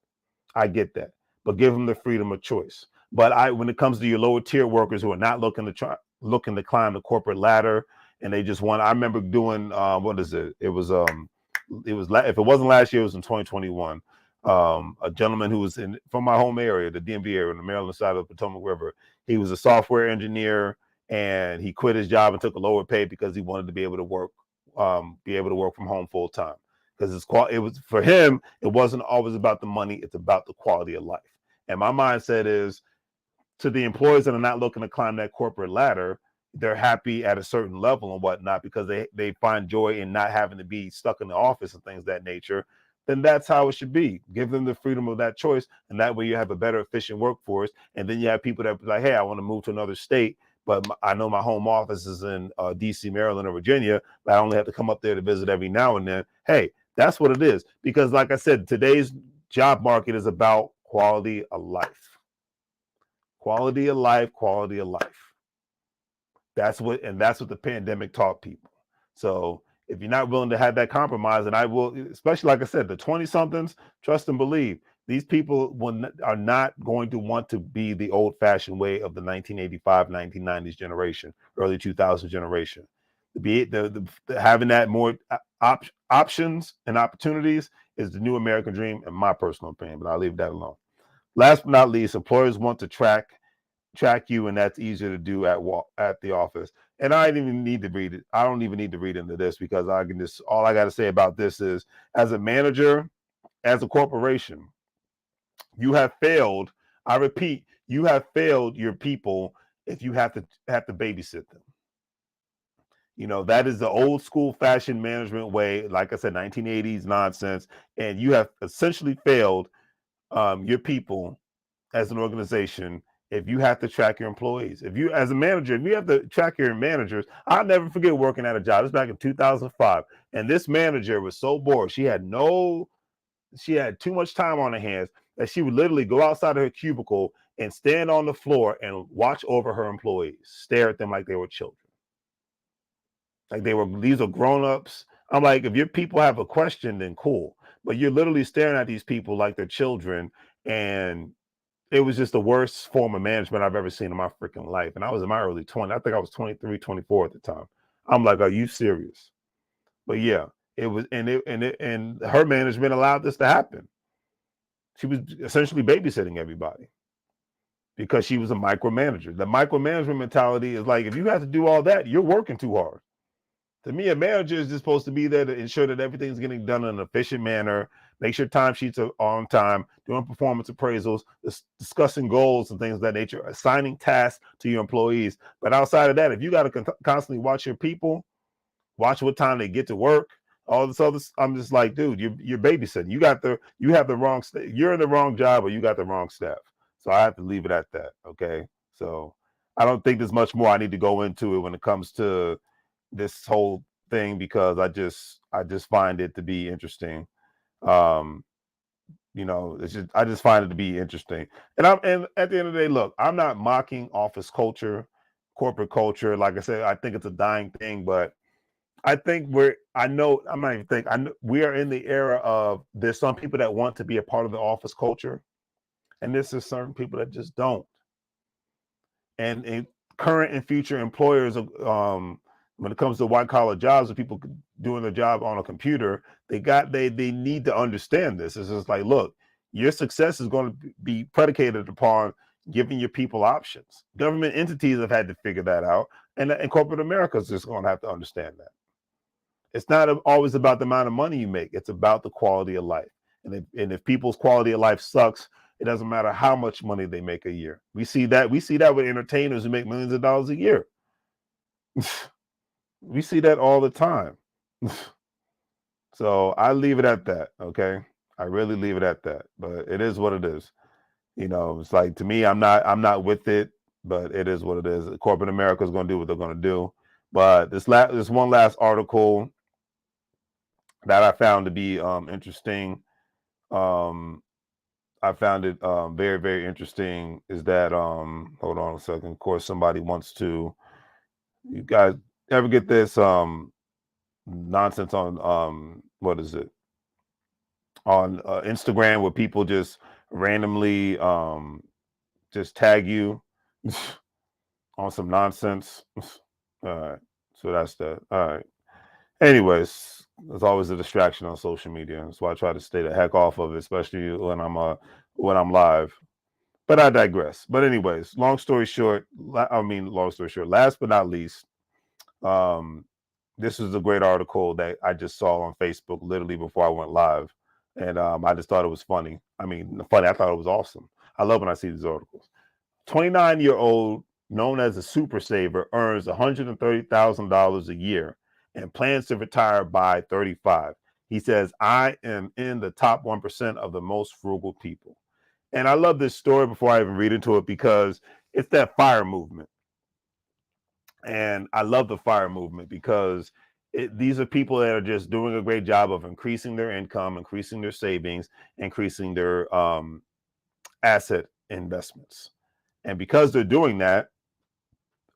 I get that, but give them the freedom of choice. But when it comes to your lower tier workers who are not looking to climb the corporate ladder, and they just want, I remember doing what is it? If it wasn't last year, it was in 2021. A gentleman who was from my home area, the DMV area, on the Maryland side of the Potomac River. He was a software engineer, and he quit his job and took a lower pay because he wanted to be able to work from home full time. Because it was, for him, it wasn't always about the money; it's about the quality of life. And my mindset is, to the employees that are not looking to climb that corporate ladder, they're happy at a certain level and whatnot, because they find joy in not having to be stuck in the office and things of that nature. Then that's how it should be. Give them the freedom of that choice, and that way you have a better, efficient workforce. And then you have people that be like, hey, I want to move to another state, but I know my home office is in DC, Maryland, or Virginia, but I only have to come up there to visit every now and then. Hey, that's what it is. Because like I said, today's job market is about quality of life. Quality of life, quality of life. That's what the pandemic taught people. So if you're not willing to have that compromise, and I will, especially like I said, the 20 somethings, trust and believe, These people are not going to want to be the old-fashioned way of the 1985, 1990s generation, early 2000s generation. Having that more options and opportunities is the new American dream, in my personal opinion. But I'll leave that alone. Last but not least, employers want to track you, and that's easier to do at the office. And I didn't even need to read it. I don't even need to read into this because I can just all I got to say about this is, as a manager, as a corporation, you have failed. I repeat, you have failed your people if you have to babysit them. That is the old school fashion management way. Like I said, 1980s nonsense, and you have essentially failed your people as an organization if you have to track your employees. If you, as a manager, if you have to track your managers, I'll never forget working at a job. This was back in 2005, and this manager was so bored. She had too much time on her hands that she would literally go outside of her cubicle and stand on the floor and watch over her employees, stare at them like they were children. Like these are grown-ups. I'm like, if your people have a question, then cool. But you're literally staring at these people like they're children. And it was just the worst form of management I've ever seen in my freaking life. And I was in my early 20s. I think I was 23, 24 at the time. I'm like, are you serious? But yeah, it was, and her management allowed this to happen. She was essentially babysitting everybody because she was a micromanager. The micromanagement mentality is like, if you have to do all that, you're working too hard. To me, a manager is just supposed to be there to ensure that everything's getting done in an efficient manner, make sure timesheets are on time, doing performance appraisals, discussing goals and things of that nature, assigning tasks to your employees. But outside of that, if you got to constantly watch your people, watch what time they get to work, all this other, I'm just like, dude, you're babysitting. You have the wrong, you're in the wrong job, or you got the wrong staff. So I have to leave it at that. Okay. So I don't think there's much more I need to go into it when it comes to this whole thing, because I just find it to be interesting. I just find it to be interesting. And at the end of the day, look, I'm not mocking office culture, corporate culture. Like I said, I think it's a dying thing, but I think we are in the era of, there's some people that want to be a part of the office culture, and there's certain people that just don't. And current and future employers, when it comes to white collar jobs and people doing their job on a computer, they need to understand this. It's just like, look, your success is going to be predicated upon giving your people options. Government entities have had to figure that out, and corporate America is just going to have to understand that. It's not always about the amount of money you make. It's about the quality of life. And if people's quality of life sucks, it doesn't matter how much money they make a year. We see that with entertainers who make millions of dollars a year. We see that all the time. So I leave it at that. Okay. I really leave it at that, but it is what it is. It's like, to me, I'm not with it, but it is what it is. Corporate America is going to do what they're going to do. But this one last article that I found to be interesting. I found it very, very interesting, is that hold on a second. Of course, somebody wants to, you guys ever get this nonsense on what is it, on Instagram, where people just randomly just tag you on some nonsense? All right, so that's that. All right. Anyways, there's always a distraction on social media. That's why I try to stay the heck off of it, especially when I'm live. But I digress. But anyways, long story short, last but not least, this is a great article that I just saw on Facebook literally before I went live. And I just thought it was funny. I thought it was awesome. I love when I see these articles. 29-year-old known as a super saver earns $130,000 a year and plans to retire by 35. He says, I am in the top 1% of the most frugal people. And I love this story before I even read into it, because it's that FIRE movement. And I love the FIRE movement because these are people that are just doing a great job of increasing their income, increasing their savings, increasing their asset investments. And because they're doing that,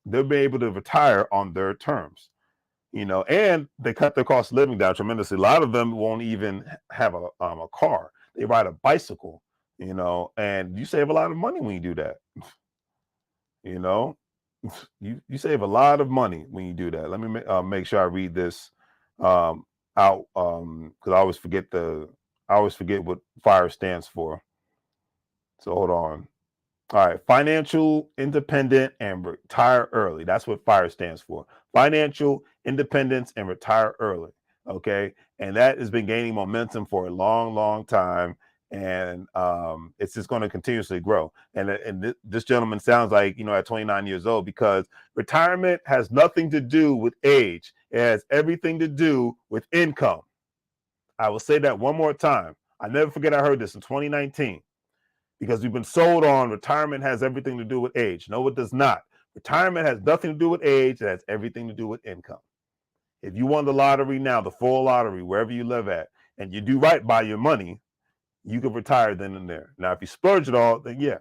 they'll be able to retire on their terms. And they cut their cost of living down tremendously. A lot of them won't even have a car. They ride a bicycle and you save a lot of money when you do that. You know, you save a lot of money when you do that. Let me make sure I read this um, out because I always forget what FIRE stands for. So hold on. All right, financial independent and retire early. That's what FIRE stands for. Financial independence and retire early. Okay, and that has been gaining momentum for a long, long time, and it's just going to continuously grow. And this gentleman sounds like at 29 years old, because retirement has nothing to do with age. It has everything to do with income. I will say that one more time. I never forget I heard this in 2019, because we've been sold on retirement has everything to do with age. No, it does not. Retirement has nothing to do with age. It has everything to do with income. If you won the lottery now, the full lottery, wherever you live at, and you do right by your money, you can retire then and there. Now, if you splurge it all, then yeah,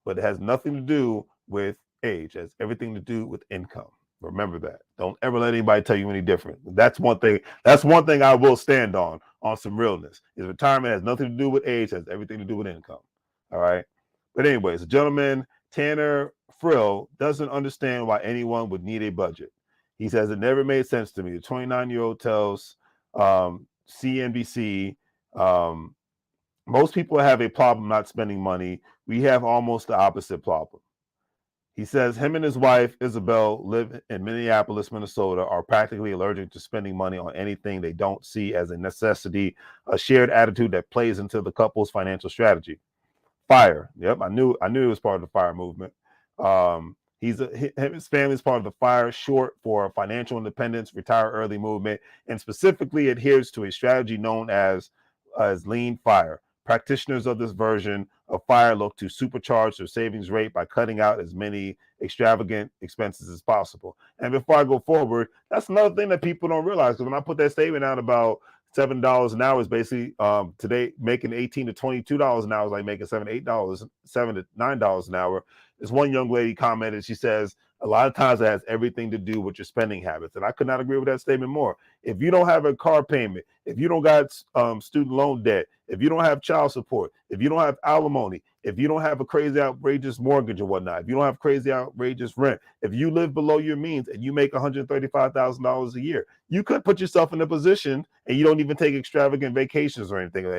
but it has nothing to do with age. It has everything to do with income. Remember that. Don't ever let anybody tell you any different. That's one thing. That's one thing I will stand on some realness. Is retirement has nothing to do with age. It has everything to do with income. All right. But anyways, the gentleman Tanner Frill doesn't understand why anyone would need a budget. He says it never made sense to me. The 29-year-old tells CNBC, most people have a problem not spending money. We have almost the opposite problem. He says him and his wife, Isabel, live in Minneapolis, Minnesota, are practically allergic to spending money on anything they don't see as a necessity, a shared attitude that plays into the couple's financial strategy. FIRE. Yep, I knew it was part of the FIRE movement. His family is part of the FIRE, short for Financial Independence, Retire Early movement, and specifically adheres to a strategy known as Lean FIRE. Practitioners of this version of FIRE look to supercharge their savings rate by cutting out as many extravagant expenses as possible. And before I go forward, that's another thing that people don't realize, because when I put that statement out about $7 an hour is basically today making $18 to $22 an hour is like making $7 to $9 an hour. This one young lady commented, she says, a lot of times it has everything to do with your spending habits. And I could not agree with that statement more. If you don't have a car payment, if you don't got student loan debt, if you don't have child support, if you don't have alimony, if you don't have a crazy outrageous mortgage or whatnot, if you don't have crazy outrageous rent, if you live below your means and you make $135,000 a year, you could put yourself in a position, and you don't even take extravagant vacations or anything of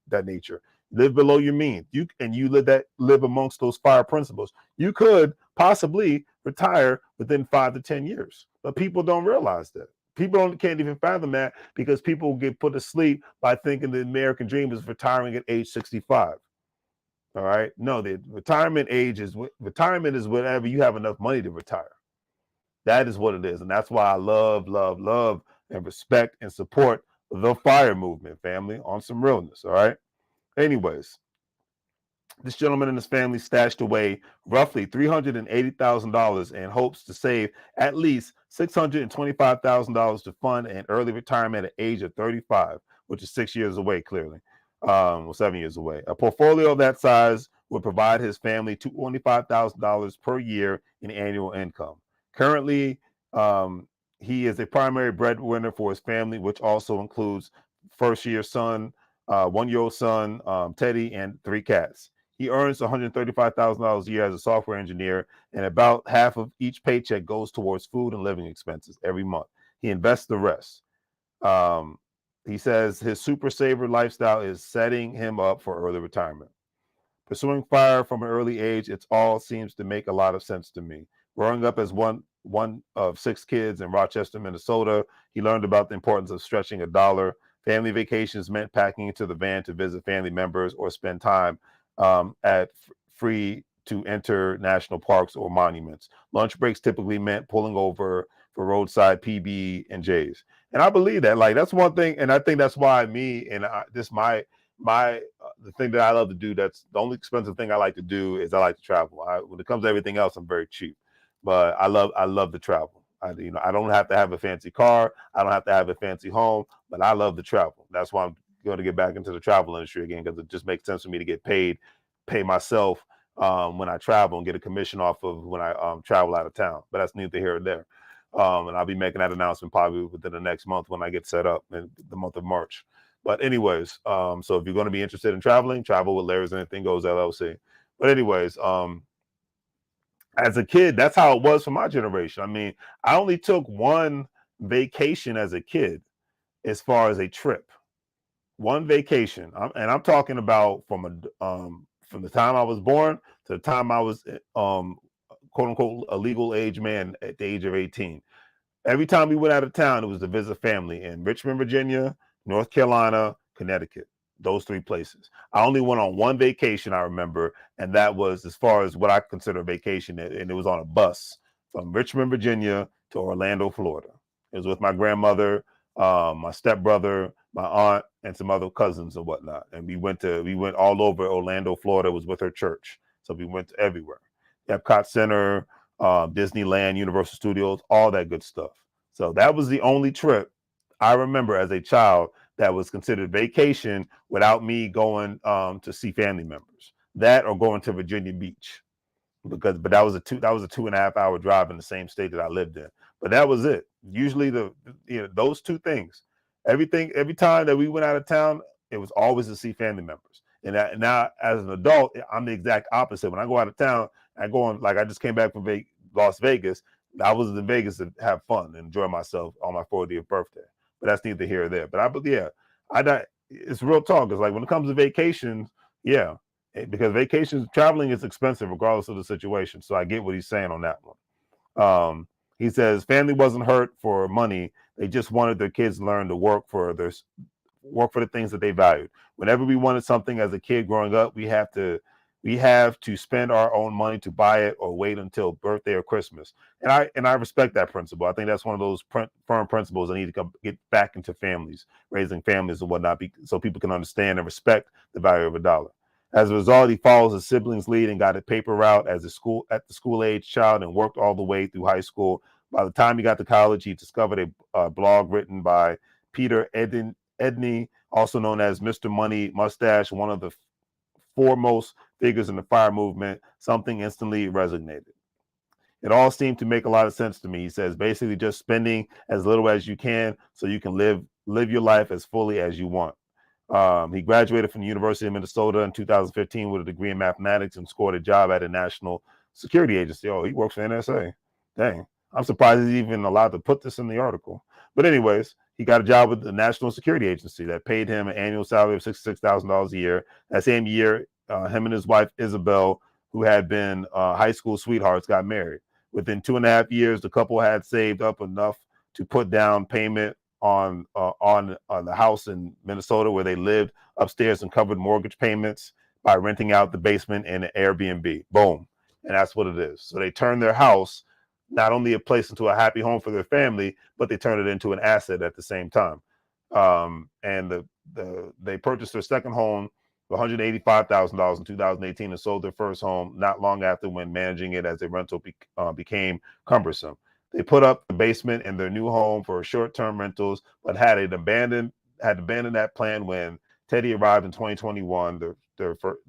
that nature. Live below your means. You live amongst those FIRE principles. You could possibly retire within 5 to 10 years. But people don't realize that. People can't even fathom that, because people get put to sleep by thinking the American dream is retiring at age 65. All right. No, the retirement is whenever you have enough money to retire. That is what it is. And that's why I love, love, love, and respect and support the FIRE movement, family, on some realness. All right. Anyways, this gentleman and his family stashed away roughly $380,000 and hopes to save at least $625,000 to fund an early retirement at age of 35, which is 6 years away, clearly, 7 years away. A portfolio of that size would provide his family $25,000 per year in annual income. Currently, he is a primary breadwinner for his family, which also includes first-year son, 1-year-old son, Teddy, and 3 cats. He earns $135,000 a year as a software engineer, and about half of each paycheck goes towards food and living expenses every month. He invests the rest. He says his super saver lifestyle is setting him up for early retirement. Pursuing FIRE from an early age, it all seems to make a lot of sense to me. Growing up as one of 6 kids in Rochester, Minnesota, he learned about the importance of stretching a dollar. Family vacations meant packing into the van to visit family members or spend time at free to enter national parks or monuments. Lunch breaks typically meant pulling over for roadside PB and J's. And I believe that, like, that's one thing. And I think that's why the thing that I love to do, that's the only expensive thing I like to do, is I like to travel. When it comes to everything else, I'm very cheap, but I love to travel. I don't have to have a fancy car. I don't have to have a fancy home, but I love to travel. That's why I'm going to get back into the travel industry again, because it just makes sense for me to get pay myself when I travel, and get a commission off of when I travel out of town. But that's neither here or there. And I'll be making that announcement probably within the next month when I get set up in the month of March. But anyways, so if you're going to be interested in traveling, travel with Larry's Anything Goes LLC. But anyways, as a kid, that's how it was for my generation. I mean, I only took one vacation as a kid as far as a trip. One vacation, and I'm talking about from the time I was born to the time I was quote unquote a legal age man at the age of 18. Every time we went out of town, it was to visit family in Richmond, Virginia, North Carolina, Connecticut. Those three places. I only went on one vacation, I remember, and that was as far as what I consider a vacation, and it was on a bus from Richmond, Virginia to Orlando, Florida. It was with my grandmother, my stepbrother, my aunt, and some other cousins and whatnot. And we went all over Orlando, Florida. It was with her church, so we went everywhere. Epcot Center, Disneyland, Universal Studios, all that good stuff. So that was the only trip I remember as a child that was considered vacation without me going to see family members. That or going to Virginia Beach, but that was a 2.5 hour drive in the same state that I lived in. But that was it. Usually those two things. Every time that we went out of town, it was always to see family members. And now as an adult, I'm the exact opposite. When I go out of town, I go on, like I just came back from Las Vegas. I was in Vegas to have fun and enjoy myself on my 40th birthday. But that's neither here or there. But it's real talk. It's like when it comes to vacations, yeah, because vacations, traveling is expensive regardless of the situation. So I get what he's saying on that one. He says family wasn't hurt for money. They just wanted their kids to learn to work for the things that they valued. Whenever we wanted something as a kid growing up, we have to spend our own money to buy it or wait until birthday or Christmas. And I respect that principle. I think that's one of those firm principles that need to get back into families, raising families and whatnot, so people can understand and respect the value of a dollar. As a result, he follows his siblings' lead and got a paper route at the school age child and worked all the way through high school. By the time he got to college, he discovered a blog written by Peter Edney, also known as Mr. Money Mustache, one of the foremost figures in the FIRE movement. Something instantly resonated. It all seemed to make a lot of sense to me. He says basically just spending as little as you can so you can live your life as fully as you want. He graduated from the University of Minnesota in 2015 with a degree in mathematics and scored a job at a national security agency. Oh, he works for NSA. Dang. I'm surprised he's even allowed to put this in the article. But anyways, he got a job with the National Security Agency that paid him an annual salary of $66,000 a year. That same year, him and his wife, Isabel, who had been high school sweethearts, got married. Within 2.5 years, the couple had saved up enough to put down payment on the house in Minnesota where they lived upstairs and covered mortgage payments by renting out the basement in an Airbnb. Boom. And that's what it is. So they turned their house, not only a place into a happy home for their family, but they turned it into an asset at the same time. And they purchased their second home for $185,000 in 2018 and sold their first home not long after, when managing it as a rental became cumbersome. They put up the basement in their new home for short-term rentals, but had abandoned that plan when Teddy arrived in 2021, the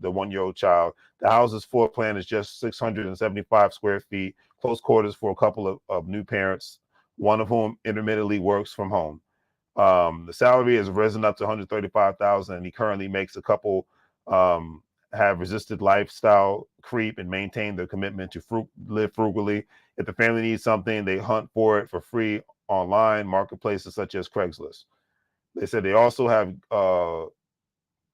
1-year-old child. The house's floor plan is just 675 square feet, close quarters for a couple of new parents, one of whom intermittently works from home. The salary has risen up to $135,000, and he currently makes a couple have resisted lifestyle creep and maintain their commitment to live frugally. If the family needs something, they hunt for it for free online marketplaces such as Craigslist. They said they also have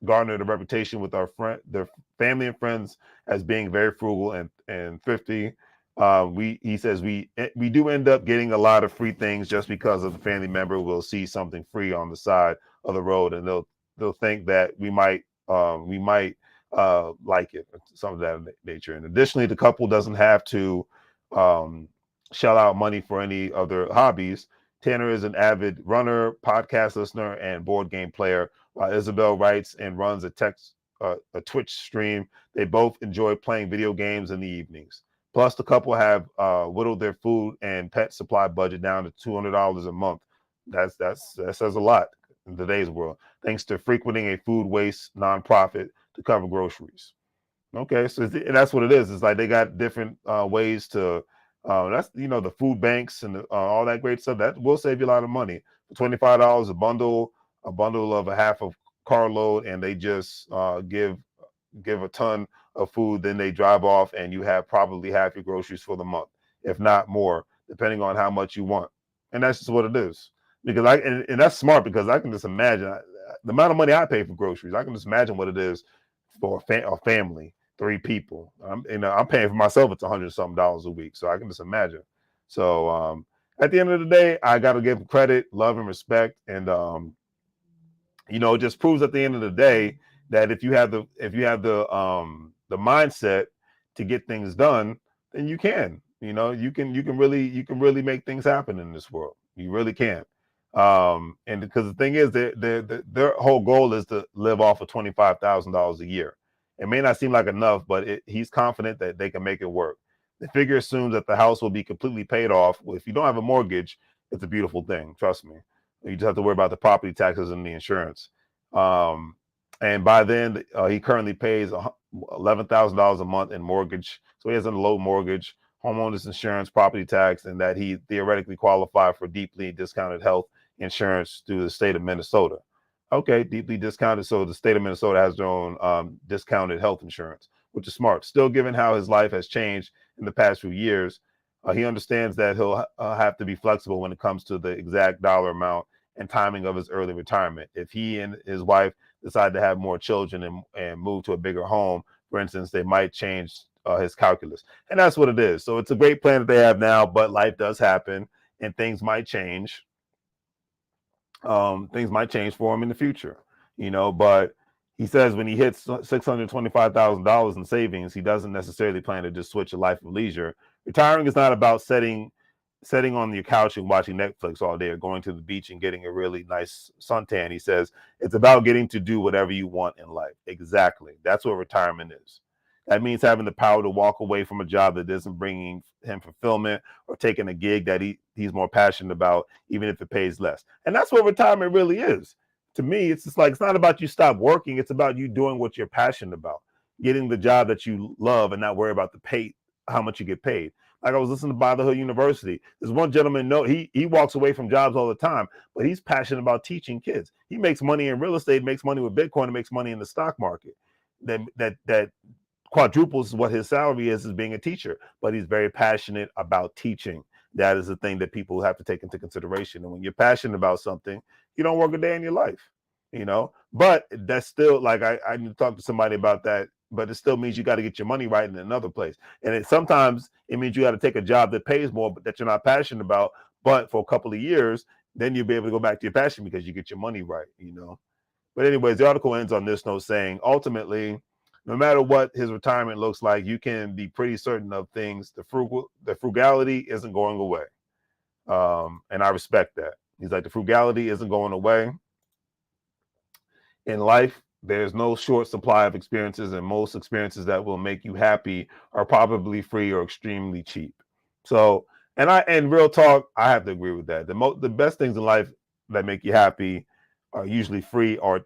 garnered a reputation with their family and friends as being very frugal and thrifty. He says we do end up getting a lot of free things just because of the family member will see something free on the side of the road, and they'll think that we might like it, some of that nature. And additionally, the couple doesn't have to shell out money for any other hobbies. Tanner is an avid runner, podcast listener, and board game player, while Isabel writes and runs a Twitch stream. They both enjoy playing video games in the evenings. Plus, the couple have whittled their food and pet supply budget down to $200 a month. That says a lot in today's world, thanks to frequenting a food waste nonprofit to cover groceries. Okay, so that's what it is. It's like they got different ways to. That's the food banks and all that great stuff that will save you a lot of money. For $25 a bundle a bundle of a half of carload, and they just give a ton of food. Then they drive off, and you have probably half your groceries for the month, if not more, depending on how much you want. And that's just what it is. Because and that's smart, because I can just imagine the amount of money I pay for groceries. I can just imagine what it is for a family, 3 people. I'm paying for myself. It's $100 something a week, so I can just imagine. So at the end of the day, I got to give credit, love, and respect, and it just proves at the end of the day that if you have the mindset to get things done, then you can. You can really make things happen in this world. You really can. And because the thing is, their whole goal is to live off of $25,000 a year. It may not seem like enough, but he's confident that they can make it work. The figure assumes that the house will be completely paid off. Well, if you don't have a mortgage, it's a beautiful thing. Trust me. You just have to worry about the property taxes and the insurance. Um, and by then, he currently pays $11,000 a month in mortgage. So he has a low mortgage, homeowners insurance, property tax, and that he theoretically qualified for deeply discounted health insurance through the state of Minnesota. Okay, deeply discounted. So the state of Minnesota has their own discounted health insurance, which is smart. Still, given how his life has changed in the past few years, he understands that he'll have to be flexible when it comes to the exact dollar amount and timing of his early retirement. If he and his wife decide to have more children and move to a bigger home, for instance, they might change his calculus. And that's what it is. So it's a great plan that they have now, but life does happen and things might change. Things might change for him in the future, but he says when he hits $625,000 in savings, he doesn't necessarily plan to just switch a life of leisure. Retiring is not about sitting on your couch and watching Netflix all day, or going to the beach and getting a really nice suntan. He says it's about getting to do whatever you want in life. Exactly. That's what retirement is. That means having the power to walk away from a job that isn't bringing him fulfillment, or taking a gig that he's more passionate about, even if it pays less. And that's what retirement really is. To me, it's just like, it's not about you stop working. It's about you doing what you're passionate about, getting the job that you love and not worry about the pay, how much you get paid. Like I was listening to Fatherhood University. There's one gentleman, he walks away from jobs all the time, but he's passionate about teaching kids. He makes money in real estate, makes money with Bitcoin, and makes money in the stock market. That quadruples what his salary is being a teacher, but he's very passionate about teaching. That is the thing that people have to take into consideration. And when you're passionate about something, you don't work a day in your life, but that's still, like, I need to talk to somebody about that, but it still means you got to get your money right in another place. And sometimes it means you got to take a job that pays more, but that you're not passionate about, but for a couple of years, then you'll be able to go back to your passion because you get your money right, But anyways, the article ends on this note saying, ultimately, no matter what his retirement looks like, you can be pretty certain of things. The frugality isn't going away. And I respect that. He's like, the frugality isn't going away. In life, there's no short supply of experiences, and most experiences that will make you happy are probably free or extremely cheap. So, and real talk, I have to agree with that. The best things in life that make you happy are usually free or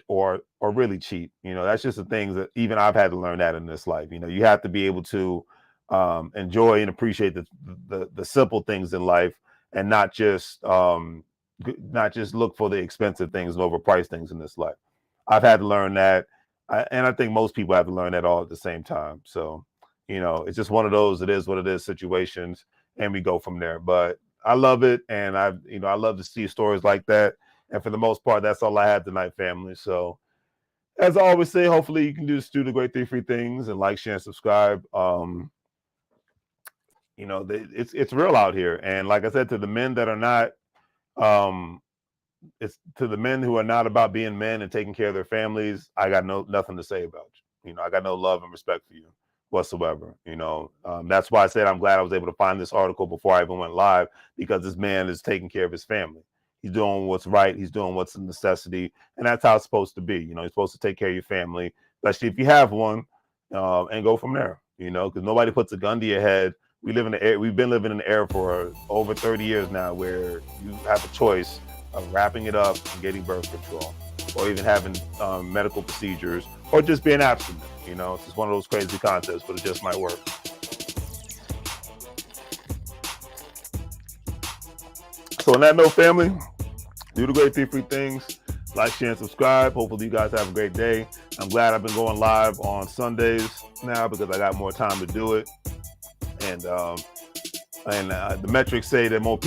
really cheap. That's just the things that even I've had to learn that in this life. You have to be able to enjoy and appreciate the simple things in life, and not just look for the expensive things and overpriced things in this life. I've had to learn that, and I think most people have to learn that all at the same time. So, it's just one of those, it is what it is situations, and we go from there. But I love it, and I love to see stories like that. And for the most part, that's all I have tonight, family. So, as I always say, hopefully you can do the great 3 free things and like, share, and subscribe. It's real out here, and like I said, to the men that are not, it's to the men who are not about being men and taking care of their families, I got nothing to say about you. I got no love and respect for you whatsoever. That's why I said I'm glad I was able to find this article before I even went live, because this man is taking care of his family. He's doing what's right. He's doing what's a necessity, and that's how it's supposed to be. You're supposed to take care of your family, especially if you have one, and go from there. Because nobody puts a gun to your head. We've been living in the era for over 30 years now, where you have a choice of wrapping it up and getting birth control, or even having medical procedures, or just being abstinent. It's just one of those crazy concepts, but it just might work. So on that note, family, do the great 3 free things. Like, share, and subscribe. Hopefully you guys have a great day. I'm glad I've been going live on Sundays now because I got more time to do it. And the metrics say that more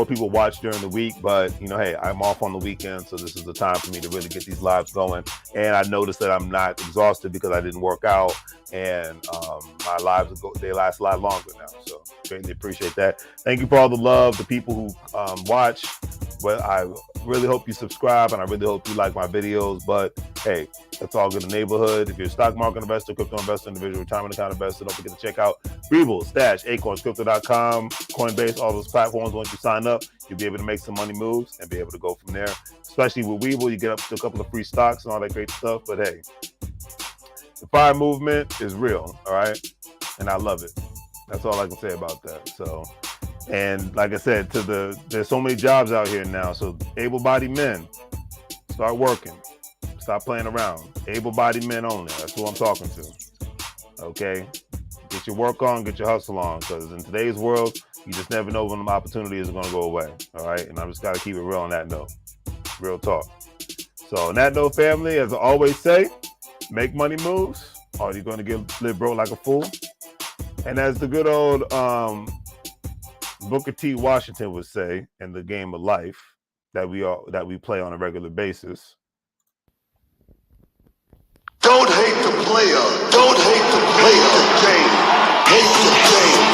people watch during the week, but hey, I'm off on the weekend, so this is the time for me to really get these lives going. And I noticed that I'm not exhausted because I didn't work out, and my lives they last a lot longer now. So greatly appreciate that. Thank you for all the love, the people who watch. Well, I really hope you subscribe, and I really hope you like my videos. But hey, that's all good in the neighborhood. If you're a stock market investor, crypto investor, individual retirement account investor, don't forget to check out WEBULL, Stash, Acorns, Crypto.com, Coinbase, all those platforms. Once you sign up, you'll be able to make some money moves and be able to go from there. Especially with WEBULL, you get up to a couple of free stocks and all that great stuff. But hey, the FIRE movement is real, all right? And I love it. That's all I can say about that. So, and like I said, there's so many jobs out here now. So able-bodied men, start working. Stop playing around. Able-bodied men only. That's who I'm talking to. Okay? Get your work on, get your hustle on, because in today's world, you just never know when the opportunity is going to go away. All right? And I just got to keep it real on that note. Real talk. So on that note, family, as I always say, make money moves, or you're going to live broke like a fool. And as the good old Booker T. Washington would say in the game of life that we play on a regular basis. Don't hate the player. Don't hate the player. Hate the game.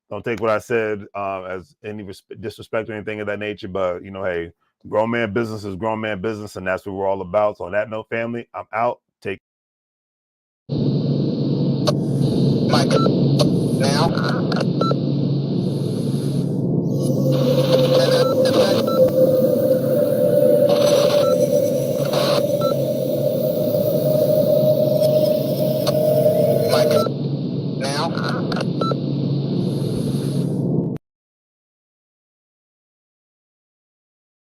Don't take what I said as any disrespect or anything of that nature, but hey, grown man business is grown man business, and that's what we're all about. So on that note, family, I'm out. Take Mike, now.